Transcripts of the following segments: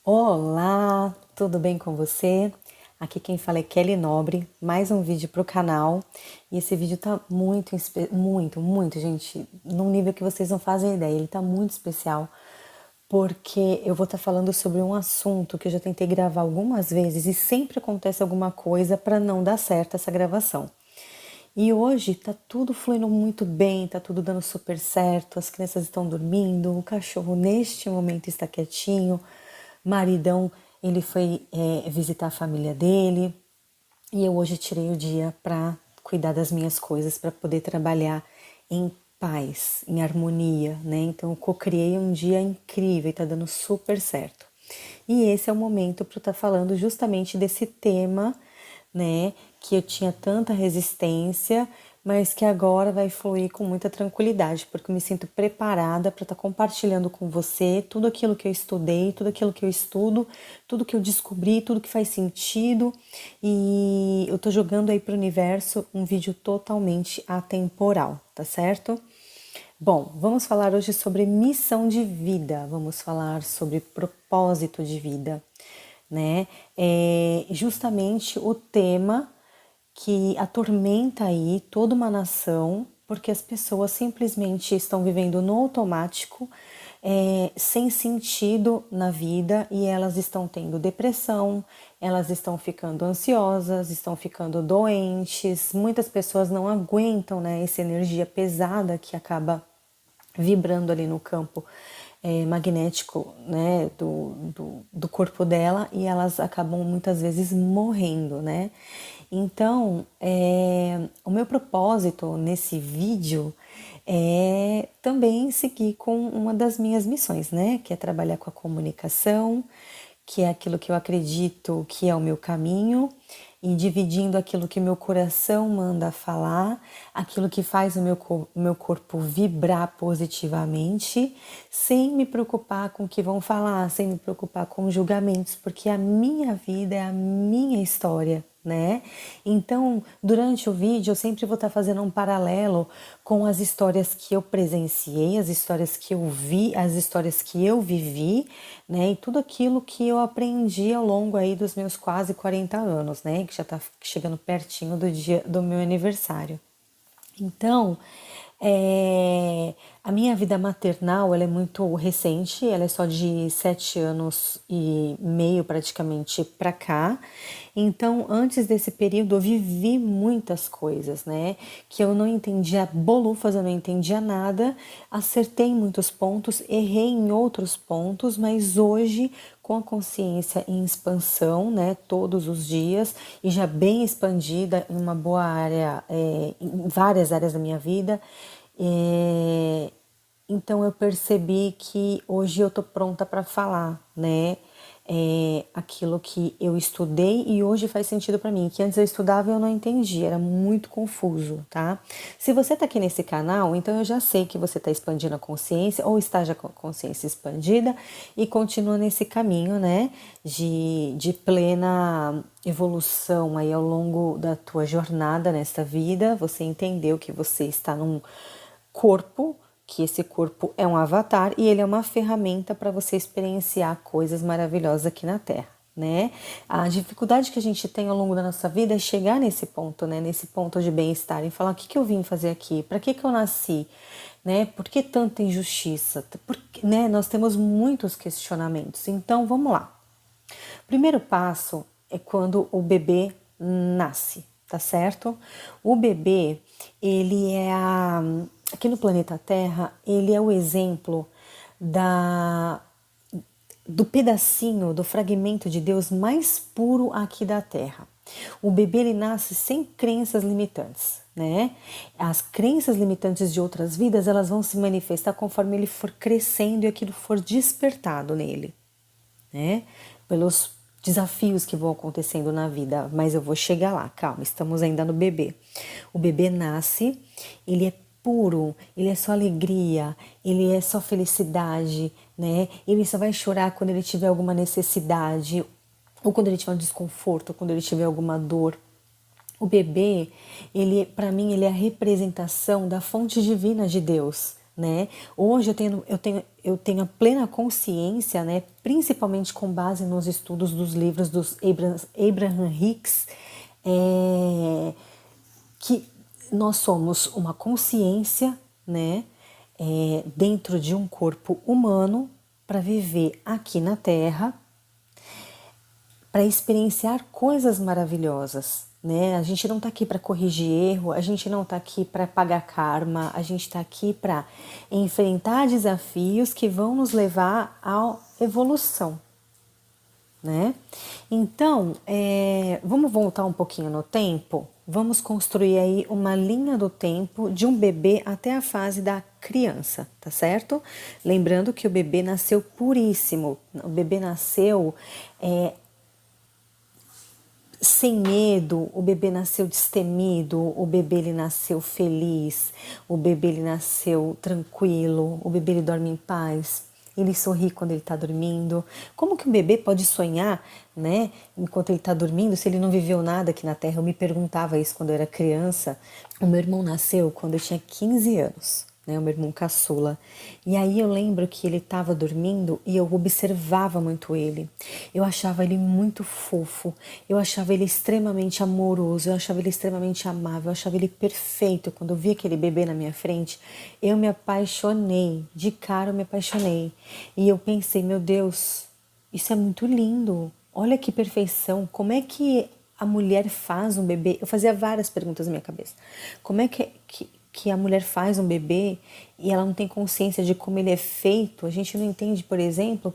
Olá, tudo bem com você? Aqui quem fala é Kelly Nobre, mais um vídeo pro canal. E esse vídeo tá muito, gente, num nível que vocês não fazem ideia. Ele tá muito especial, porque eu vou estar falando sobre um assunto que eu já tentei gravar algumas vezes e sempre acontece alguma coisa para não dar certo essa gravação. E hoje tá tudo fluindo muito bem, tá tudo dando super certo, as crianças estão dormindo, o cachorro neste momento está quietinho, maridão, ele foi visitar a família dele, e eu hoje tirei o dia para cuidar das minhas coisas, para poder trabalhar em paz, em harmonia, né? Então eu co-criei um dia incrível e tá dando super certo. E esse é o momento para eu estar falando justamente desse tema, né, que eu tinha tanta resistência, mas que agora vai fluir com muita tranquilidade, porque eu me sinto preparada para estar compartilhando com você tudo aquilo que eu estudei, tudo aquilo que eu estudo, tudo que eu descobri, tudo que faz sentido, e eu tô jogando aí para o universo um vídeo totalmente atemporal, tá certo? Bom, vamos falar hoje sobre missão de vida, vamos falar sobre propósito de vida, né? É justamente o tema que atormenta aí toda uma nação, porque as pessoas simplesmente estão vivendo no automático, sem sentido na vida, e elas estão tendo depressão, elas estão ficando ansiosas, estão ficando doentes. Muitas pessoas não aguentam, né, essa energia pesada que acaba vibrando ali no campo magnético, né, do corpo dela, e elas acabam muitas vezes morrendo, né? Então, o meu propósito nesse vídeo é também seguir com uma das minhas missões, né, que é trabalhar com a comunicação, que é aquilo que eu acredito que é o meu caminho, e dividindo aquilo que meu coração manda falar, aquilo que faz o meu corpo vibrar positivamente, sem me preocupar com o que vão falar, sem me preocupar com julgamentos, porque a minha vida é a minha história, né? Então, durante o vídeo, eu sempre vou estar fazendo um paralelo com as histórias que eu presenciei, as histórias que eu vi, as histórias que eu vivi, né? E tudo aquilo que eu aprendi ao longo aí dos meus quase 40 anos, né? Que já está chegando pertinho do dia do meu aniversário. Então, a minha vida maternal ela é muito recente, ela é só de 7 anos e meio praticamente para cá. Então, antes desse período, eu vivi muitas coisas, né? Que eu não entendia bolufas, eu não entendia nada, acertei em muitos pontos, errei em outros pontos, mas hoje, com a consciência em expansão, né? Todos os dias, e já bem expandida em uma boa área, em várias áreas da minha vida, é, então eu percebi que hoje eu tô pronta para falar, né? Aquilo que eu estudei e hoje faz sentido para mim, que antes eu estudava e eu não entendia, era muito confuso, tá? Se você tá aqui nesse canal, então eu já sei que você tá expandindo a consciência ou está já com a consciência expandida e continua nesse caminho, né? De plena evolução aí ao longo da tua jornada nesta vida, você entendeu que você está num corpo, que esse corpo é um avatar e ele é uma ferramenta para você experienciar coisas maravilhosas aqui na Terra, né? A dificuldade que a gente tem ao longo da nossa vida é chegar nesse ponto, né? Nesse ponto de bem-estar e falar o que que eu vim fazer aqui, para que que eu nasci, né? Por que tanta injustiça? Porque, né? Nós temos muitos questionamentos. Então, vamos lá. Primeiro passo é quando o bebê nasce, tá certo? O bebê, ele é aqui no planeta Terra, ele é o exemplo da do pedacinho, do fragmento de Deus mais puro aqui da Terra. O bebê ele nasce sem crenças limitantes, né? As crenças limitantes de outras vidas, elas vão se manifestar conforme ele for crescendo e aquilo for despertado nele, né? Pelos desafios que vão acontecendo na vida, mas eu vou chegar lá, calma, estamos ainda no bebê. O bebê nasce, ele é puro, ele é só alegria, ele é só felicidade, né? Ele só vai chorar quando ele tiver alguma necessidade, ou quando ele tiver um desconforto, ou quando ele tiver alguma dor. O bebê, ele, para mim, ele é a representação da fonte divina de Deus, né? Hoje eu tenho a plena consciência, né? Principalmente com base nos estudos dos livros dos Abraham Hicks, que nós somos uma consciência, né? Dentro de um corpo humano para viver aqui na Terra, para experienciar coisas maravilhosas, né? A gente não está aqui para corrigir erro, a gente não está aqui para pagar karma, a gente está aqui para enfrentar desafios que vão nos levar à evolução, né? Então, vamos voltar um pouquinho no tempo? Vamos construir aí uma linha do tempo de um bebê até a fase da criança, tá certo? Lembrando que o bebê nasceu puríssimo, o bebê nasceu sem medo, o bebê nasceu destemido, o bebê ele nasceu feliz, o bebê ele nasceu tranquilo, o bebê ele dorme em paz, ele sorri quando ele está dormindo. Como que um bebê pode sonhar, né, enquanto ele está dormindo, se ele não viveu nada aqui na Terra? Eu me perguntava isso quando eu era criança. O meu irmão nasceu quando eu tinha 15 anos. Né, o meu irmão caçula. E aí eu lembro que ele estava dormindo e eu observava muito ele. Eu achava ele muito fofo, eu achava ele extremamente amoroso, eu achava ele extremamente amável, eu achava ele perfeito. Quando eu vi aquele bebê na minha frente, eu me apaixonei, de cara eu me apaixonei. E eu pensei, meu Deus, isso é muito lindo, olha que perfeição, como é que a mulher faz um bebê? Eu fazia várias perguntas na minha cabeça. Como é que a mulher faz um bebê e ela não tem consciência de como ele é feito? A gente não entende, por exemplo,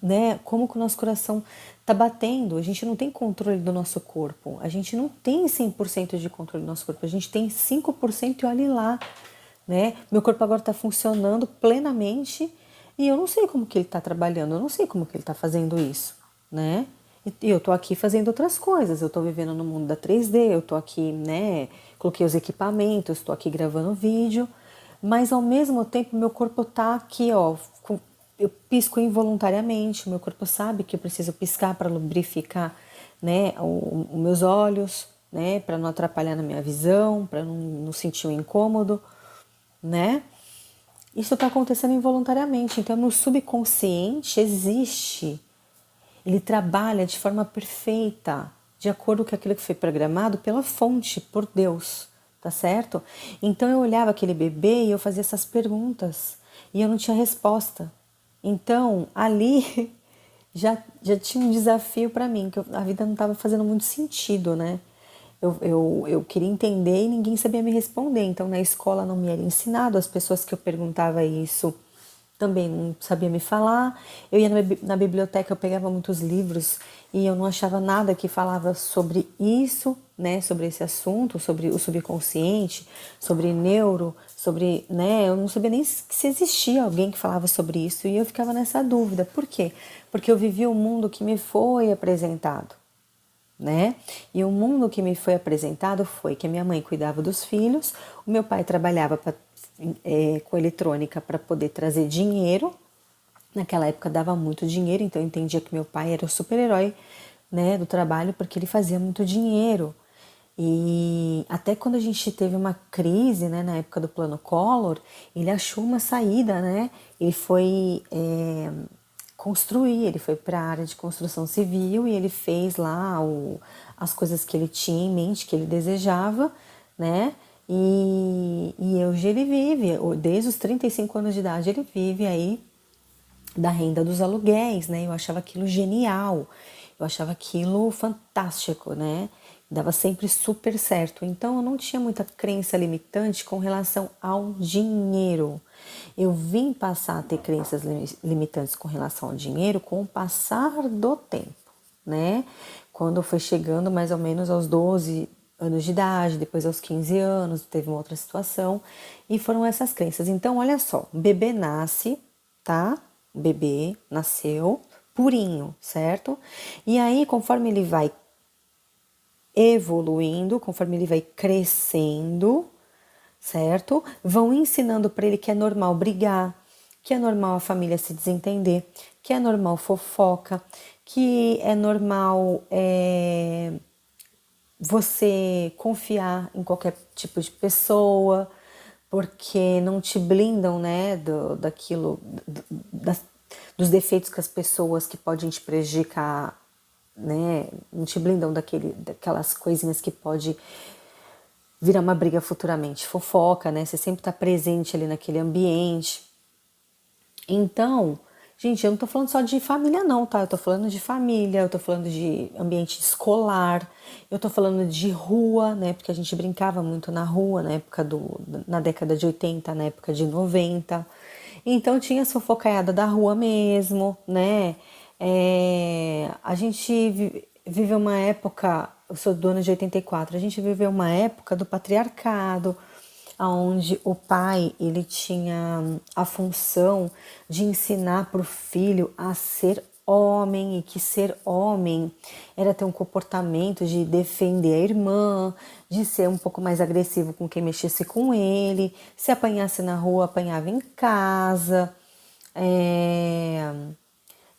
né, como que o nosso coração está batendo. A gente não tem controle do nosso corpo. A gente não tem 100% de controle do nosso corpo. A gente tem 5% e olhe lá, né? Meu corpo agora está funcionando plenamente e eu não sei como que ele está trabalhando, eu não sei como que ele está fazendo isso, né? E eu tô aqui fazendo outras coisas, eu tô vivendo no mundo da 3D, eu tô aqui, né, coloquei os equipamentos, tô aqui gravando vídeo, mas ao mesmo tempo meu corpo tá aqui, ó, eu pisco involuntariamente, o meu corpo sabe que eu preciso piscar para lubrificar, né, os meus olhos, né, para não atrapalhar na minha visão, para não sentir um incômodo, né? Isso está acontecendo involuntariamente, então no subconsciente existe, ele trabalha de forma perfeita, de acordo com aquilo que foi programado pela fonte, por Deus, tá certo? Então eu olhava aquele bebê e eu fazia essas perguntas e eu não tinha resposta. Então ali já tinha um desafio para mim, que a vida não estava fazendo muito sentido, né? Eu queria entender e ninguém sabia me responder. Então na escola não me era ensinado, as pessoas que eu perguntava isso também não sabia me falar. Eu ia na biblioteca, eu pegava muitos livros e eu não achava nada que falava sobre isso, né, sobre esse assunto, sobre o subconsciente, sobre neuro, sobre, né, eu não sabia nem se existia alguém que falava sobre isso e eu ficava nessa dúvida. Por quê? Porque eu vivia o mundo que me foi apresentado, né? E o mundo que me foi apresentado foi que a minha mãe cuidava dos filhos, o meu pai trabalhava com eletrônica para poder trazer dinheiro. Naquela época dava muito dinheiro, então eu entendia que meu pai era o super-herói, né, do trabalho, porque ele fazia muito dinheiro. E até quando a gente teve uma crise, né, na época do Plano Collor, ele achou uma saída, né? Ele foi construir, ele foi para a área de construção civil e ele fez lá as coisas que ele tinha em mente, que ele desejava, né? E hoje ele vive, desde os 35 anos de idade, ele vive aí da renda dos aluguéis, né? Eu achava aquilo genial, eu achava aquilo fantástico, né? Dava sempre super certo. Então eu não tinha muita crença limitante com relação ao dinheiro. Eu vim passar a ter crenças limitantes com relação ao dinheiro com o passar do tempo, né? Quando foi chegando mais ou menos aos 12 anos de idade, depois aos 15 anos, teve uma outra situação, e foram essas crenças. Então, olha só, o bebê nasce, tá? O bebê nasceu purinho, certo? E aí, conforme ele vai evoluindo, conforme ele vai crescendo, certo? Vão ensinando para ele que é normal brigar, que é normal a família se desentender, que é normal fofoca, que é normal você confiar em qualquer tipo de pessoa, porque não te blindam, né, daquilo, dos defeitos que as pessoas que podem te prejudicar, né, não te blindam daquelas coisinhas que pode virar uma briga futuramente, fofoca, né, você sempre tá presente ali naquele ambiente. Então, gente, eu não tô falando só de família não, tá? Eu tô falando de família, eu tô falando de ambiente escolar, eu tô falando de rua, né? Porque a gente brincava muito na rua na década de 80, na época de 90. Então tinha a fofocaiada da rua mesmo, né? A gente viveu uma época, eu sou do ano de 84, a gente viveu uma época do patriarcado, onde o pai ele tinha a função de ensinar para o filho a ser homem, e que ser homem era ter um comportamento de defender a irmã, de ser um pouco mais agressivo com quem mexesse com ele, se apanhasse na rua, apanhava em casa. É...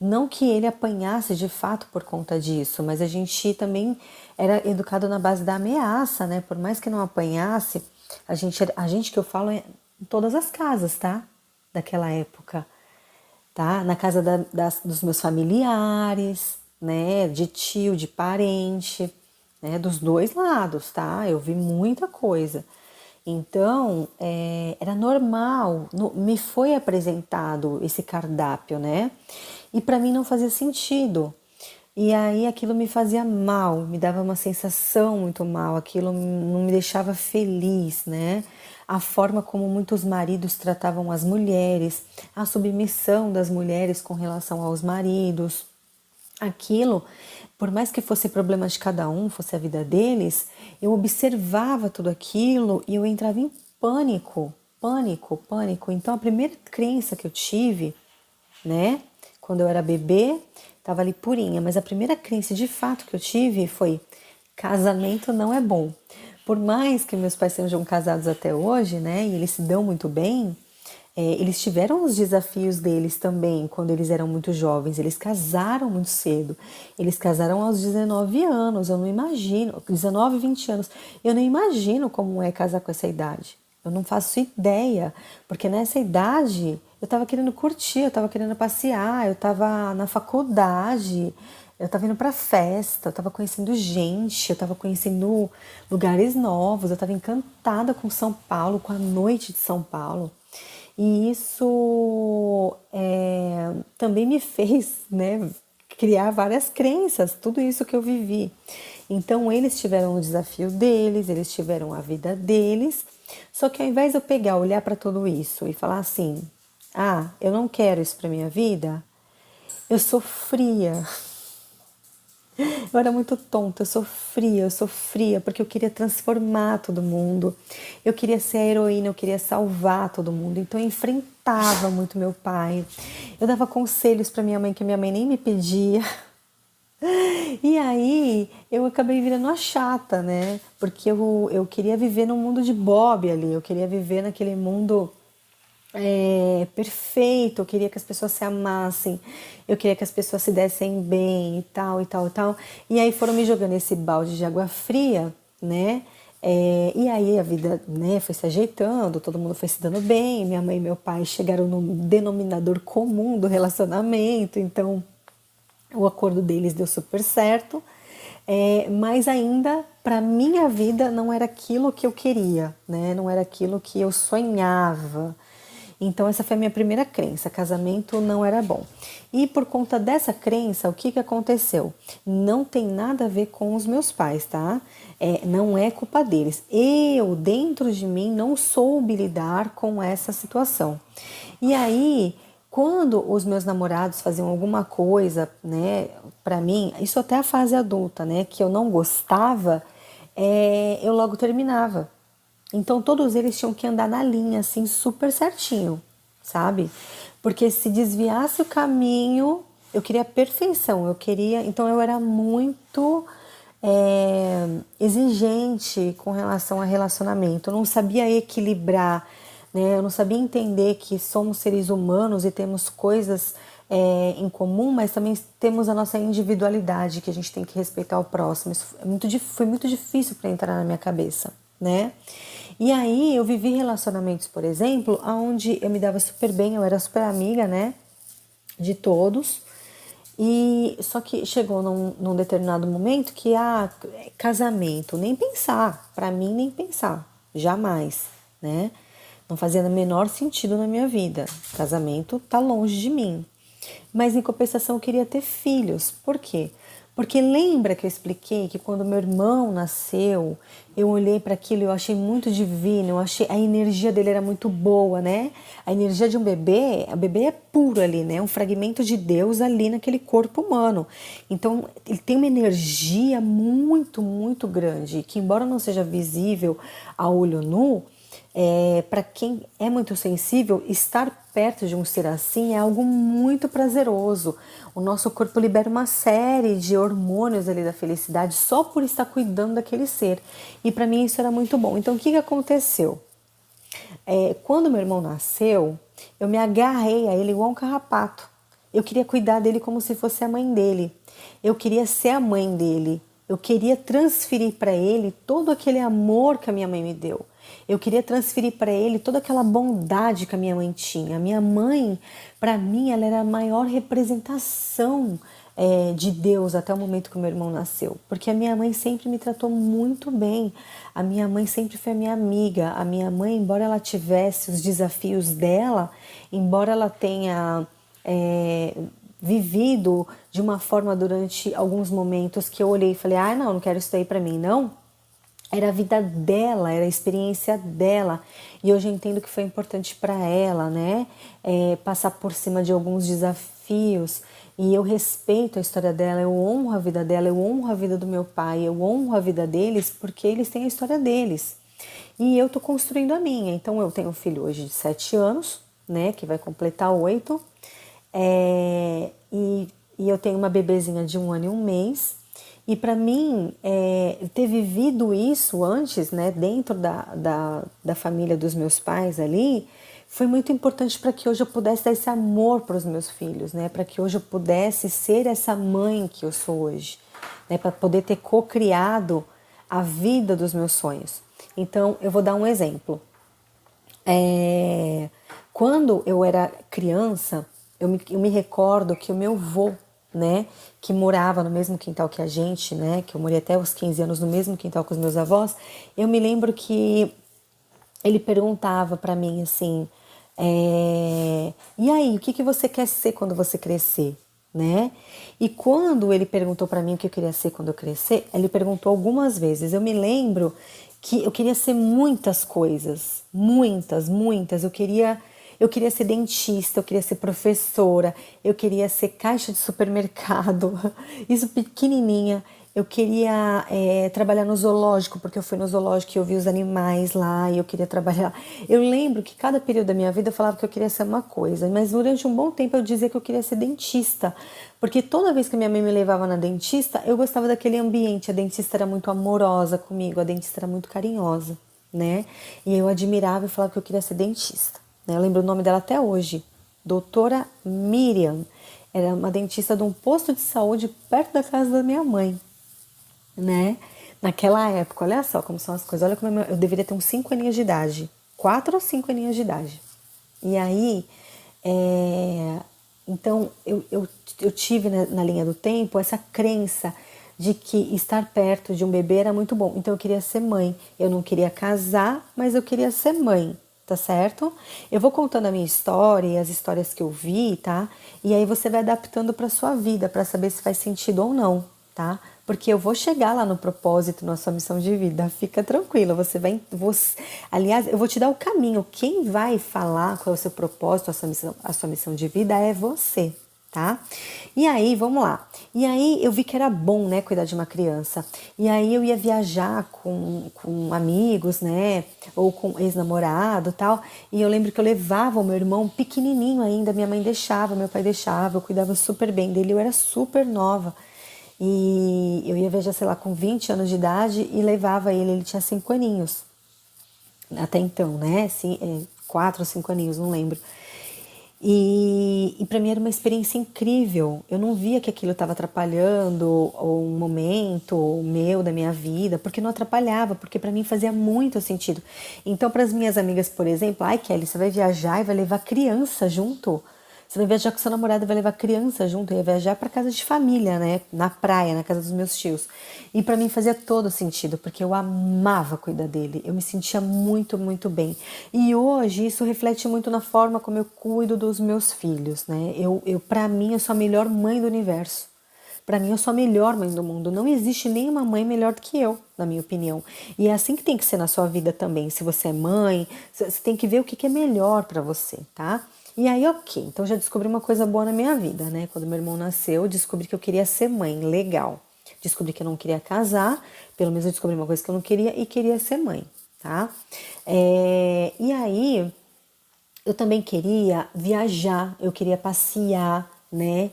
Não que ele apanhasse de fato por conta disso, mas a gente também era educado na base da ameaça, né? Por mais que não apanhasse, a gente que eu falo é em todas as casas, tá? Daquela época, tá? Na casa dos meus familiares, né? De tio, de parente, né? Dos dois lados, tá? Eu vi muita coisa. Então, era normal, me foi apresentado esse cardápio, né? E para mim não fazia sentido. E aí aquilo me fazia mal, me dava uma sensação muito mal, aquilo não me deixava feliz, né? A forma como muitos maridos tratavam as mulheres, a submissão das mulheres com relação aos maridos. Aquilo, por mais que fosse problema de cada um, fosse a vida deles, eu observava tudo aquilo e eu entrava em pânico, pânico, pânico. Então a primeira crença que eu tive, né, quando eu era bebê, estava ali purinha, mas a primeira crença de fato que eu tive foi: casamento não é bom. Por mais que meus pais sejam casados até hoje, né, e eles se dão muito bem, eles tiveram os desafios deles também quando eles eram muito jovens. Eles casaram muito cedo. Eles casaram aos 19 anos. Eu não imagino, 19, 20 anos. Eu não imagino como é casar com essa idade. Eu não faço ideia, porque nessa idade eu estava querendo curtir, eu estava querendo passear, eu estava na faculdade, eu estava indo para festa, eu estava conhecendo gente, eu estava conhecendo lugares novos, eu estava encantada com São Paulo, com a noite de São Paulo. E isso também me fez, né, criar várias crenças, tudo isso que eu vivi. Então eles tiveram o desafio deles, eles tiveram a vida deles, só que ao invés de eu pegar, olhar para tudo isso e falar assim: ah, eu não quero isso para minha vida, eu sofria. Eu era muito tonta, eu sofria, porque eu queria transformar todo mundo. Eu queria ser a heroína, eu queria salvar todo mundo. Então eu enfrentava muito meu pai. Eu dava conselhos para minha mãe que minha mãe nem me pedia. E aí eu acabei virando a chata, né? Porque eu queria viver num mundo de Bob ali, eu queria viver naquele mundo perfeito, eu queria que as pessoas se amassem, eu queria que as pessoas se dessem bem e tal, e tal, e tal. E aí foram me jogando esse balde de água fria, né? E aí a vida, né, foi se ajeitando, todo mundo foi se dando bem, minha mãe e meu pai chegaram no denominador comum do relacionamento, então o acordo deles deu super certo. Mas ainda para minha vida não era aquilo que eu queria, né? Não era aquilo que eu sonhava. Então essa foi a minha primeira crença: casamento não era bom. E por conta dessa crença, o que aconteceu? Não tem nada a ver com os meus pais, tá? Não é culpa deles. Eu, dentro de mim, não soube lidar com essa situação. E aí, quando os meus namorados faziam alguma coisa, né, pra mim, isso até a fase adulta, né, que eu não gostava, eu logo terminava. Então todos eles tinham que andar na linha, assim, super certinho, sabe? Porque se desviasse o caminho, eu queria perfeição, eu queria. Então eu era muito exigente com relação a relacionamento. Eu não sabia equilibrar, né? Eu não sabia entender que somos seres humanos e temos coisas em comum, mas também temos a nossa individualidade, que a gente tem que respeitar o próximo. Isso foi muito difícil para entrar na minha cabeça, né? E aí eu vivi relacionamentos, por exemplo, onde eu me dava super bem, eu era super amiga, né, de todos. E só que chegou num determinado momento que casamento, nem pensar, pra mim nem pensar, jamais, né? Não fazia o menor sentido na minha vida. Casamento tá longe de mim. Mas em compensação eu queria ter filhos. Por quê? Porque lembra que eu expliquei que quando meu irmão nasceu, eu olhei para aquilo e eu achei muito divino, eu achei a energia dele era muito boa, né? A energia de um bebê, o bebê é puro ali, né? Um fragmento de Deus ali naquele corpo humano. Então, ele tem uma energia muito, muito grande, que embora não seja visível a olho nu, para quem é muito sensível, estar perto de um ser assim é algo muito prazeroso. O nosso corpo libera uma série de hormônios ali da felicidade só por estar cuidando daquele ser. E para mim isso era muito bom. Então o que aconteceu? Quando meu irmão nasceu, eu me agarrei a ele igual um carrapato. Eu queria cuidar dele como se fosse a mãe dele. Eu queria ser a mãe dele. Eu queria transferir para ele todo aquele amor que a minha mãe me deu. Eu queria transferir para ele toda aquela bondade que a minha mãe tinha. A minha mãe, para mim, ela era a maior representação de Deus até o momento que o meu irmão nasceu. Porque a minha mãe sempre me tratou muito bem. A minha mãe sempre foi a minha amiga. A minha mãe, embora ela tivesse os desafios dela, embora ela tenha vivido de uma forma durante alguns momentos que eu olhei e falei, não quero isso daí para mim, não. Era a vida dela, era a experiência dela. E hoje eu entendo que foi importante para ela, né? Passar por cima de alguns desafios. E eu respeito a história dela, eu honro a vida dela, eu honro a vida do meu pai, eu honro a vida deles porque eles têm a história deles. E eu tô construindo a minha. Então eu tenho um filho hoje de 7 anos, né? Que vai completar 8. E eu tenho uma bebezinha de 1 ano e 1 mês. E para mim, ter vivido isso antes, né, dentro da família dos meus pais ali, foi muito importante para que hoje eu pudesse dar esse amor para os meus filhos, né, para que hoje eu pudesse ser essa mãe que eu sou hoje, né, para poder ter co-criado a vida dos meus sonhos. Então, eu vou dar um exemplo. Quando eu era criança, eu me recordo que o meu avô, né, que morava no mesmo quintal que a gente, né, que eu morei até os 15 anos no mesmo quintal com os meus avós, eu me lembro que ele perguntava para mim assim, e aí, o que você quer ser quando você crescer, né? E quando ele perguntou para mim o que eu queria ser quando eu crescer, ele perguntou algumas vezes. Eu me lembro que eu queria ser muitas coisas, muitas, muitas. Eu queria ser dentista, eu queria ser professora, eu queria ser caixa de supermercado, isso pequenininha. Eu queria trabalhar no zoológico, porque eu fui no zoológico e eu vi os animais lá e eu queria trabalhar. Eu lembro que cada período da minha vida eu falava que eu queria ser uma coisa, mas durante um bom tempo eu dizia que eu queria ser dentista, porque toda vez que minha mãe me levava na dentista, eu gostava daquele ambiente. A dentista era muito amorosa comigo, a dentista era muito carinhosa, né? E eu admirava e falava que eu queria ser dentista. Né? Eu lembro o nome dela até hoje, Doutora Miriam. Era uma dentista de um posto de saúde perto da casa da minha mãe, né? Naquela época, olha só como são as coisas. Olha como eu deveria ter uns 5 aninhos de idade. 4 ou 5 aninhos de idade. E aí, então, eu tive na linha do tempo essa crença de que estar perto de um bebê era muito bom. Então, eu queria ser mãe. Eu não queria casar, mas eu queria ser mãe. Tá certo? Eu vou contando a minha história e as histórias que eu vi, tá? E aí você vai adaptando para sua vida para saber se faz sentido ou não, tá? Porque eu vou chegar lá no propósito, na sua missão de vida. Fica tranquila, aliás, eu vou te dar o caminho. Quem vai falar qual é o seu propósito, a sua missão de vida é você, tá? E aí, vamos lá. E aí eu vi que era bom, né, cuidar de uma criança. E aí eu ia viajar com amigos, né, ou com ex-namorado e tal. E eu lembro que eu levava o meu irmão pequenininho ainda, minha mãe deixava, meu pai deixava, eu cuidava super bem dele, eu era super nova. E eu ia viajar, sei lá, com 20 anos de idade e levava ele tinha 5 aninhos. Até então, né, 4 ou 5 aninhos, não lembro. E para mim era uma experiência incrível. Eu não via que aquilo estava atrapalhando um momento meu da minha vida, porque não atrapalhava, porque para mim fazia muito sentido. Então, para as minhas amigas, por exemplo, ai Kelly, você vai viajar e vai levar criança junto? Você vai viajar com seu namorado e vai levar criança junto? Eu ia viajar para casa de família, né? Na praia, na casa dos meus tios. E para mim fazia todo sentido, porque eu amava cuidar dele. Eu me sentia muito, muito bem. E hoje isso reflete muito na forma como eu cuido dos meus filhos, né? Para mim, eu sou a melhor mãe do universo. Para mim, eu sou a melhor mãe do mundo. Não existe nenhuma mãe melhor do que eu, na minha opinião. E é assim que tem que ser na sua vida também. Se você é mãe, você tem que ver o que é melhor para você, tá? E aí, ok. Então, já descobri uma coisa boa na minha vida, né? Quando meu irmão nasceu, eu descobri que eu queria ser mãe. Legal. Descobri que eu não queria casar. Pelo menos eu descobri uma coisa que eu não queria e queria ser mãe, tá? E aí, eu também queria viajar, eu queria passear, né?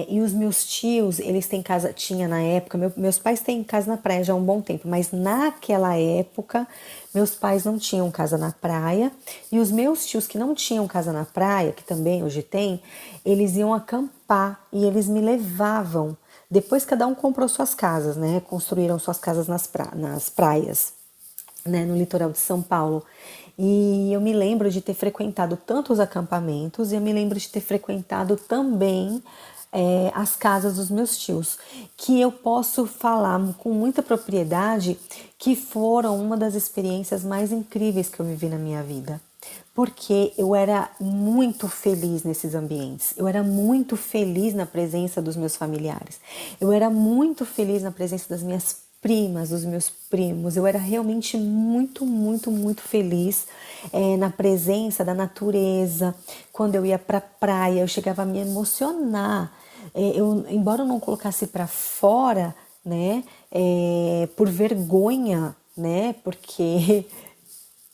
E os meus tios, eles têm casa, tinha na época, meus pais têm casa na praia já há um bom tempo, mas naquela época, meus pais não tinham casa na praia, e os meus tios que não tinham casa na praia, que também hoje tem, eles iam acampar e eles me levavam. Depois cada um comprou suas casas, né? Construíram suas casas nas praias, né, no litoral de São Paulo. E eu me lembro de ter frequentado tanto os acampamentos e eu me lembro de ter frequentado também as casas dos meus tios, que eu posso falar com muita propriedade que foram uma das experiências mais incríveis que eu vivi na minha vida. Porque eu era muito feliz nesses ambientes, eu era muito feliz na presença dos meus familiares, eu era muito feliz na presença das minhas primas, dos meus primos. Eu era realmente muito, muito, muito feliz na presença da natureza. Quando eu ia para a praia, eu chegava a me emocionar. Embora eu não colocasse para fora, né, por vergonha, né, porque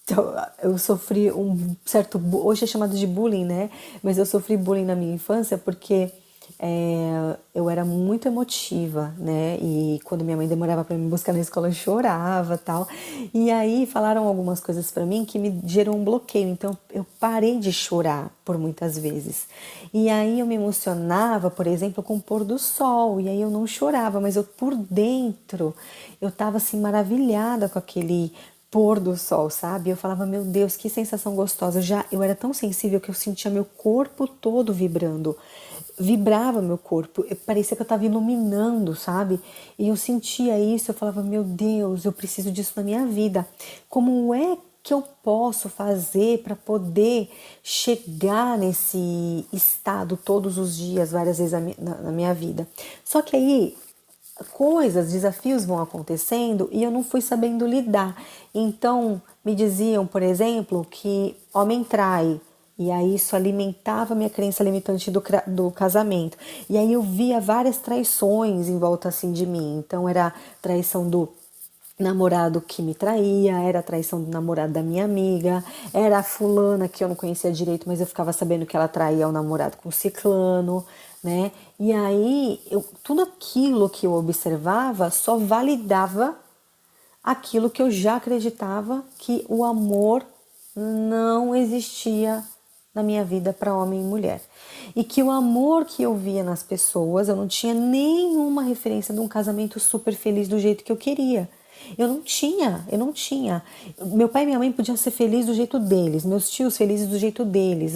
então, eu sofri um certo, hoje é chamado de bullying, né? Mas eu sofri bullying na minha infância porque eu era muito emotiva, né? E quando minha mãe demorava para me buscar na escola, eu chorava, tal. E aí falaram algumas coisas para mim que me gerou um bloqueio. Então eu parei de chorar por muitas vezes. E aí eu me emocionava, por exemplo, com o pôr do sol. E aí eu não chorava, mas eu por dentro eu tava assim maravilhada com aquele pôr do sol, sabe? Eu falava, meu Deus, que sensação gostosa. Eu era tão sensível que eu sentia meu corpo todo vibrando. Vibrava meu corpo, parecia que eu estava iluminando, sabe? E eu sentia isso, eu falava, meu Deus, eu preciso disso na minha vida. Como é que eu posso fazer para poder chegar nesse estado todos os dias, várias vezes na minha vida? Só que aí desafios vão acontecendo e eu não fui sabendo lidar. Então, me diziam, por exemplo, que homem trai. E aí isso alimentava a minha crença limitante do casamento. E aí eu via várias traições em volta assim de mim. Então era traição do namorado que me traía, era a traição do namorado da minha amiga, era a fulana que eu não conhecia direito, mas eu ficava sabendo que ela traía o namorado com o ciclano, né? E aí, tudo aquilo que eu observava só validava aquilo que eu já acreditava que o amor não existia na minha vida para homem e mulher. E que o amor que eu via nas pessoas, eu não tinha nenhuma referência de um casamento super feliz do jeito que eu queria. Eu não tinha. Meu pai e minha mãe podiam ser felizes do jeito deles, meus tios felizes do jeito deles,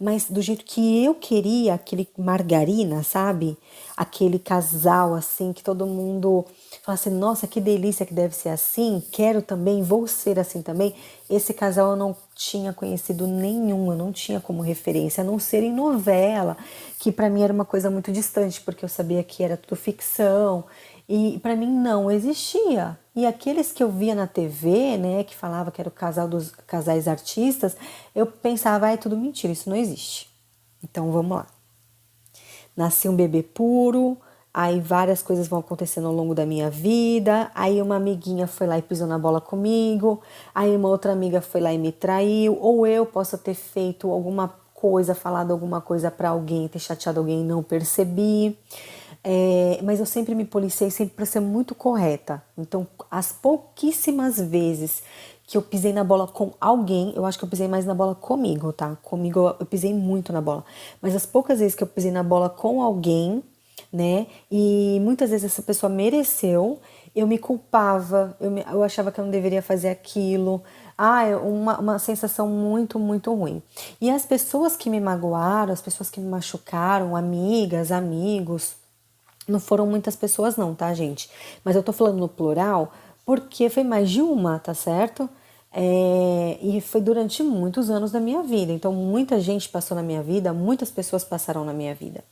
mas do jeito que eu queria, aquele margarina, sabe? Aquele casal assim, que todo mundo fala assim, nossa, que delícia que deve ser assim, quero também, vou ser assim também. Esse casal eu não tinha conhecido nenhum, eu não tinha como referência, a não ser em novela, que para mim era uma coisa muito distante, porque eu sabia que era tudo ficção, e para mim não existia. E aqueles que eu via na TV, né, que falava que era o casal dos casais artistas, eu pensava, é tudo mentira, isso não existe. Então vamos lá. Nasci um bebê puro, aí várias coisas vão acontecendo ao longo da minha vida, aí uma amiguinha foi lá e pisou na bola comigo, aí uma outra amiga foi lá e me traiu, ou eu posso ter feito alguma coisa, falado alguma coisa para alguém, ter chateado alguém e não percebi. Mas eu sempre me policiei sempre para ser muito correta. Então, as pouquíssimas vezes que eu pisei na bola com alguém, eu acho que eu pisei mais na bola comigo, tá? Comigo eu pisei muito na bola. Mas as poucas vezes que eu pisei na bola com alguém, né? E muitas vezes essa pessoa mereceu, eu me culpava, eu achava que eu não deveria fazer aquilo. Ah, é uma sensação muito, muito ruim. E as pessoas que me magoaram, as pessoas que me machucaram, amigas, amigos, não foram muitas pessoas não, tá, gente? Mas eu tô falando no plural porque foi mais de uma, tá certo? E foi durante muitos anos da minha vida. Então, muita gente passou na minha vida, muitas pessoas passaram na minha vida.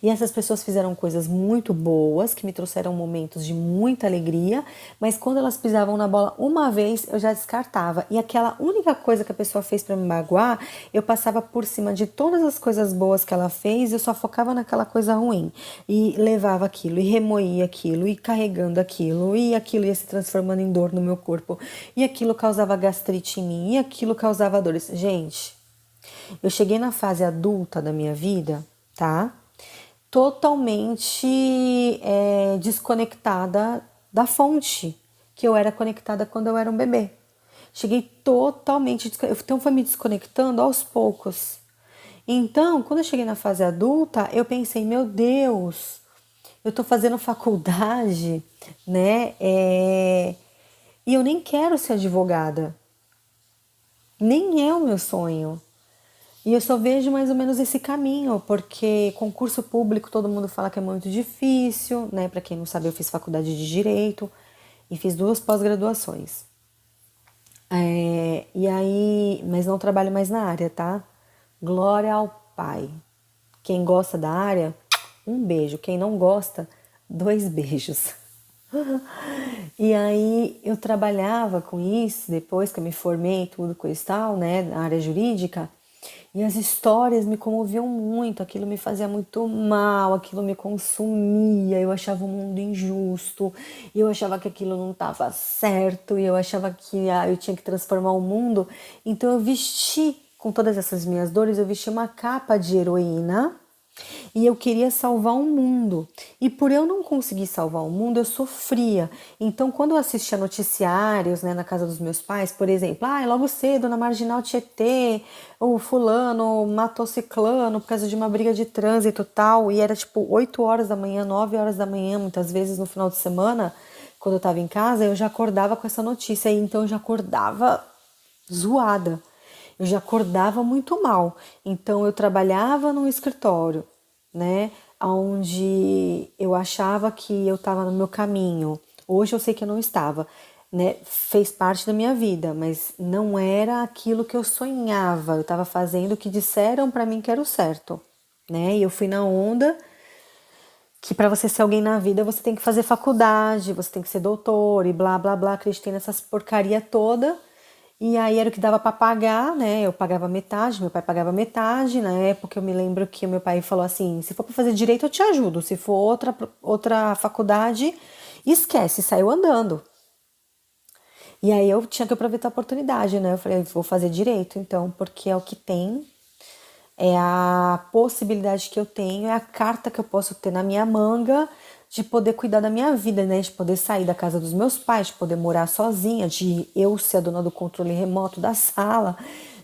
E essas pessoas fizeram coisas muito boas, que me trouxeram momentos de muita alegria, mas quando elas pisavam na bola uma vez, eu já descartava. E aquela única coisa que a pessoa fez para me magoar, eu passava por cima de todas as coisas boas que ela fez, eu só focava naquela coisa ruim. E levava aquilo, e remoía aquilo, e carregando aquilo, e aquilo ia se transformando em dor no meu corpo. E aquilo causava gastrite em mim, e aquilo causava dores. Gente, eu cheguei na fase adulta da minha vida, tá? Totalmente desconectada da fonte que eu era conectada quando eu era um bebê. Cheguei totalmente, então foi me desconectando aos poucos. Então, quando eu cheguei na fase adulta, eu pensei, meu Deus, eu tô fazendo faculdade, né? E eu nem quero ser advogada. Nem é o meu sonho. E eu só vejo mais ou menos esse caminho, porque concurso público todo mundo fala que é muito difícil, né? Para quem não sabe, eu fiz faculdade de Direito e fiz 2 pós-graduações. E aí, mas não trabalho mais na área, tá? Glória ao Pai. Quem gosta da área, um beijo. Quem não gosta, 2 beijos. E aí eu trabalhava com isso, depois que eu me formei, tudo com isso tal, né, na área jurídica, e as histórias me comoviam muito, aquilo me fazia muito mal, aquilo me consumia, eu achava o mundo injusto, eu achava que aquilo não estava certo, e eu achava que eu tinha que transformar o mundo, então eu vesti, com todas essas minhas dores, eu vesti uma capa de heroína, e eu queria salvar o mundo. E por eu não conseguir salvar o mundo, eu sofria. Então, quando eu assistia noticiários, né, na casa dos meus pais, por exemplo, logo cedo na Marginal Tietê, o fulano matou ciclano por causa de uma briga de trânsito e tal, e era tipo 8 horas da manhã, 9 horas da manhã, muitas vezes no final de semana, quando eu estava em casa, eu já acordava com essa notícia, e então eu já acordava zoada. Eu já acordava muito mal. Então eu trabalhava num escritório, né, onde eu achava que eu estava no meu caminho. Hoje eu sei que eu não estava, né? Fez parte da minha vida, mas não era aquilo que eu sonhava. Eu estava fazendo o que disseram para mim que era o certo, né? E eu fui na onda que para você ser alguém na vida, você tem que fazer faculdade, você tem que ser doutor e blá blá blá, acreditei nessas porcaria toda. E aí era o que dava para pagar, né? Eu pagava metade, meu pai pagava metade. Na época eu me lembro que o meu pai falou assim: se for para fazer direito, eu te ajudo. Se for outra faculdade, esquece, saiu andando. E aí eu tinha que aproveitar a oportunidade, né? Eu falei, vou fazer direito, então, porque é o que tem, é a possibilidade que eu tenho, é a carta que eu posso ter na minha manga de poder cuidar da minha vida, né? De poder sair da casa dos meus pais, de poder morar sozinha, de eu ser a dona do controle remoto da sala,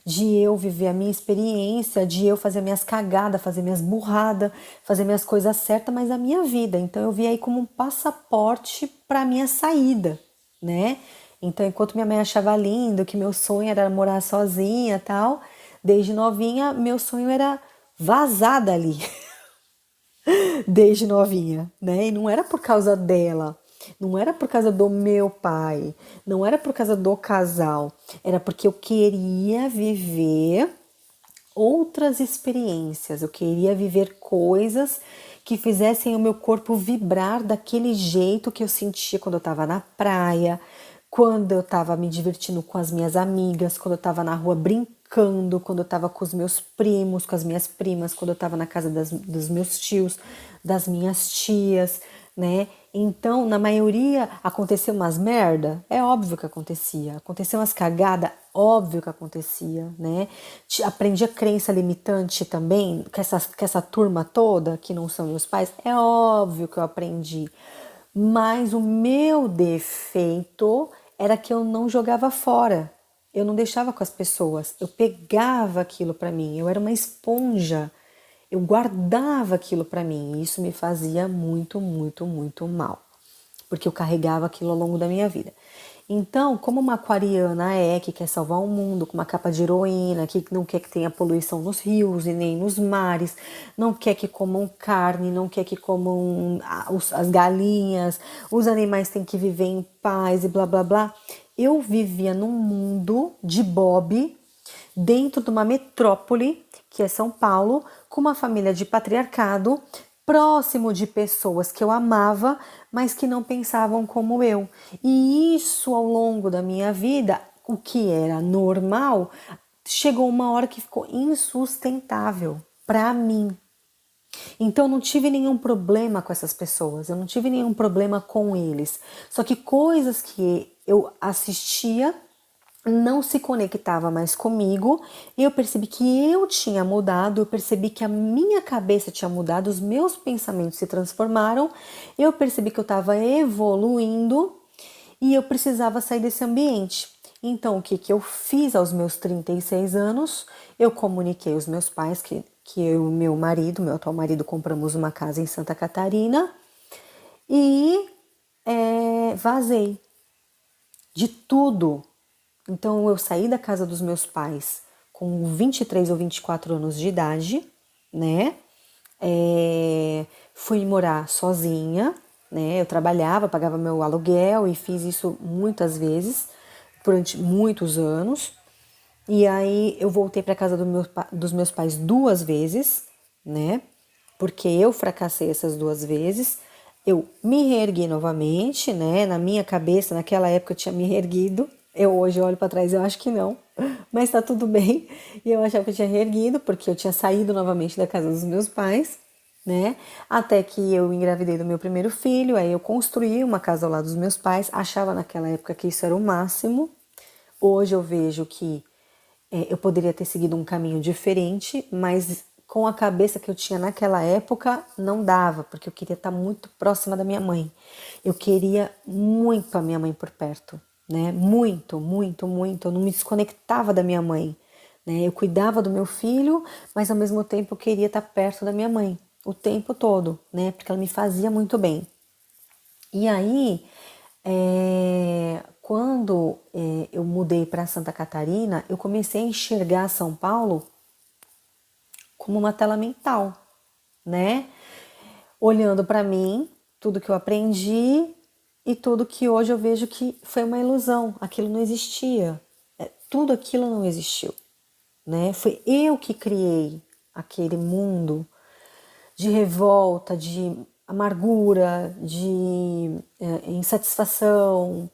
de eu viver a minha experiência, de eu fazer minhas cagadas, fazer minhas burradas, fazer minhas coisas certas, mas a minha vida. Então eu vi aí como um passaporte para minha saída, né? Então, enquanto minha mãe achava lindo, que meu sonho era morar sozinha e tal, desde novinha, meu sonho era vazar dali, desde novinha, né? E não era por causa dela, não era por causa do meu pai, não era por causa do casal, era porque eu queria viver outras experiências, eu queria viver coisas que fizessem o meu corpo vibrar daquele jeito que eu sentia quando eu estava na praia, quando eu estava me divertindo com as minhas amigas, quando eu estava na rua brincando, quando eu estava com os meus primos, com as minhas primas, quando eu estava na casa dos meus tios, das minhas tias, né? Então, na maioria, aconteceu umas merda? É óbvio que acontecia. Aconteceu umas cagadas? Óbvio que acontecia, né? Aprendi a crença limitante também, com essa turma toda, que não são meus pais? É óbvio que eu aprendi. Mas o meu defeito era que eu não jogava fora. eu não deixava com as pessoas, eu pegava aquilo para mim, eu era uma esponja, eu guardava aquilo para mim, e isso me fazia muito, muito, muito mal, porque eu carregava aquilo ao longo da minha vida. Então, como uma aquariana que quer salvar o mundo com uma capa de heroína, que não quer que tenha poluição nos rios e nem nos mares, não quer que comam carne, não quer que comam as galinhas, os animais têm que viver em paz e blá blá blá. Eu vivia num mundo de Bob, dentro de uma metrópole, que é São Paulo, com uma família de patriarcado, próximo de pessoas que eu amava, mas que não pensavam como eu. E isso ao longo da minha vida, o que era normal, chegou uma hora que ficou insustentável para mim. Então eu não tive nenhum problema com essas pessoas, eu não tive nenhum problema com eles. Só que coisas que eu assistia não se conectava mais comigo, e eu percebi que eu tinha mudado, eu percebi que a minha cabeça tinha mudado, os meus pensamentos se transformaram, eu percebi que eu estava evoluindo e eu precisava sair desse ambiente. Então, o que eu fiz aos meus 36 anos? Eu comuniquei aos meus pais que eu e meu marido, meu atual marido, compramos uma casa em Santa Catarina e vazei de tudo. Então eu saí da casa dos meus pais com 23 ou 24 anos de idade, né? Fui morar sozinha, né? Eu trabalhava, pagava meu aluguel e fiz isso muitas vezes, durante muitos anos. E aí eu voltei para casa dos meus pais 2 vezes, né? Porque eu fracassei essas 2 vezes. Eu me reergui novamente, né? Na minha cabeça, naquela época eu tinha me reerguido. Eu hoje olho para trás, eu acho que não, mas tá tudo bem. E eu achava que eu tinha reerguido, porque eu tinha saído novamente da casa dos meus pais, né? Até que eu engravidei do meu primeiro filho, aí eu construí uma casa ao lado dos meus pais, achava naquela época que isso era o máximo. Hoje eu vejo que eu poderia ter seguido um caminho diferente, mas com a cabeça que eu tinha naquela época, não dava, porque eu queria estar muito próxima da minha mãe. Eu queria muito a minha mãe por perto, né? Muito, muito, muito. Eu não me desconectava da minha mãe, né? Eu cuidava do meu filho, mas ao mesmo tempo eu queria estar perto da minha mãe o tempo todo, né? Porque ela me fazia muito bem. E aí, quando eu mudei para Santa Catarina, eu comecei a enxergar São Paulo como uma tela mental, né? Olhando para mim, tudo que eu aprendi e tudo que hoje eu vejo que foi uma ilusão, aquilo não existia, tudo aquilo não existiu, né? Foi eu que criei aquele mundo de revolta, de amargura, de insatisfação,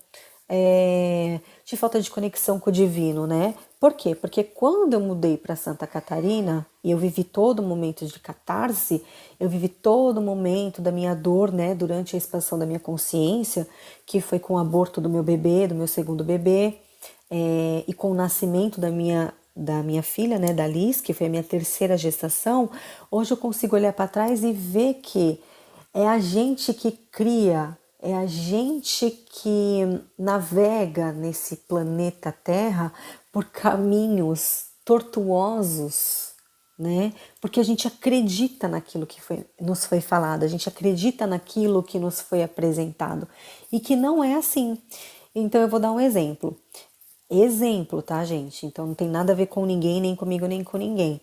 de falta de conexão com o divino, né? Por quê? Porque quando eu mudei para Santa Catarina e eu vivi todo o momento de catarse, eu vivi todo o momento da minha dor, né? Durante a expansão da minha consciência, que foi com o aborto do meu bebê, do meu segundo bebê, e com o nascimento da minha filha, né, da Liz, que foi a minha terceira gestação. Hoje eu consigo olhar para trás e ver que é a gente que cria, é a gente que navega nesse planeta Terra por caminhos tortuosos, né? Porque a gente acredita naquilo que nos foi falado, a gente acredita naquilo que nos foi apresentado e que não é assim. Então eu vou dar um exemplo. Exemplo, tá, gente? Então não tem nada a ver com ninguém, nem comigo, nem com ninguém.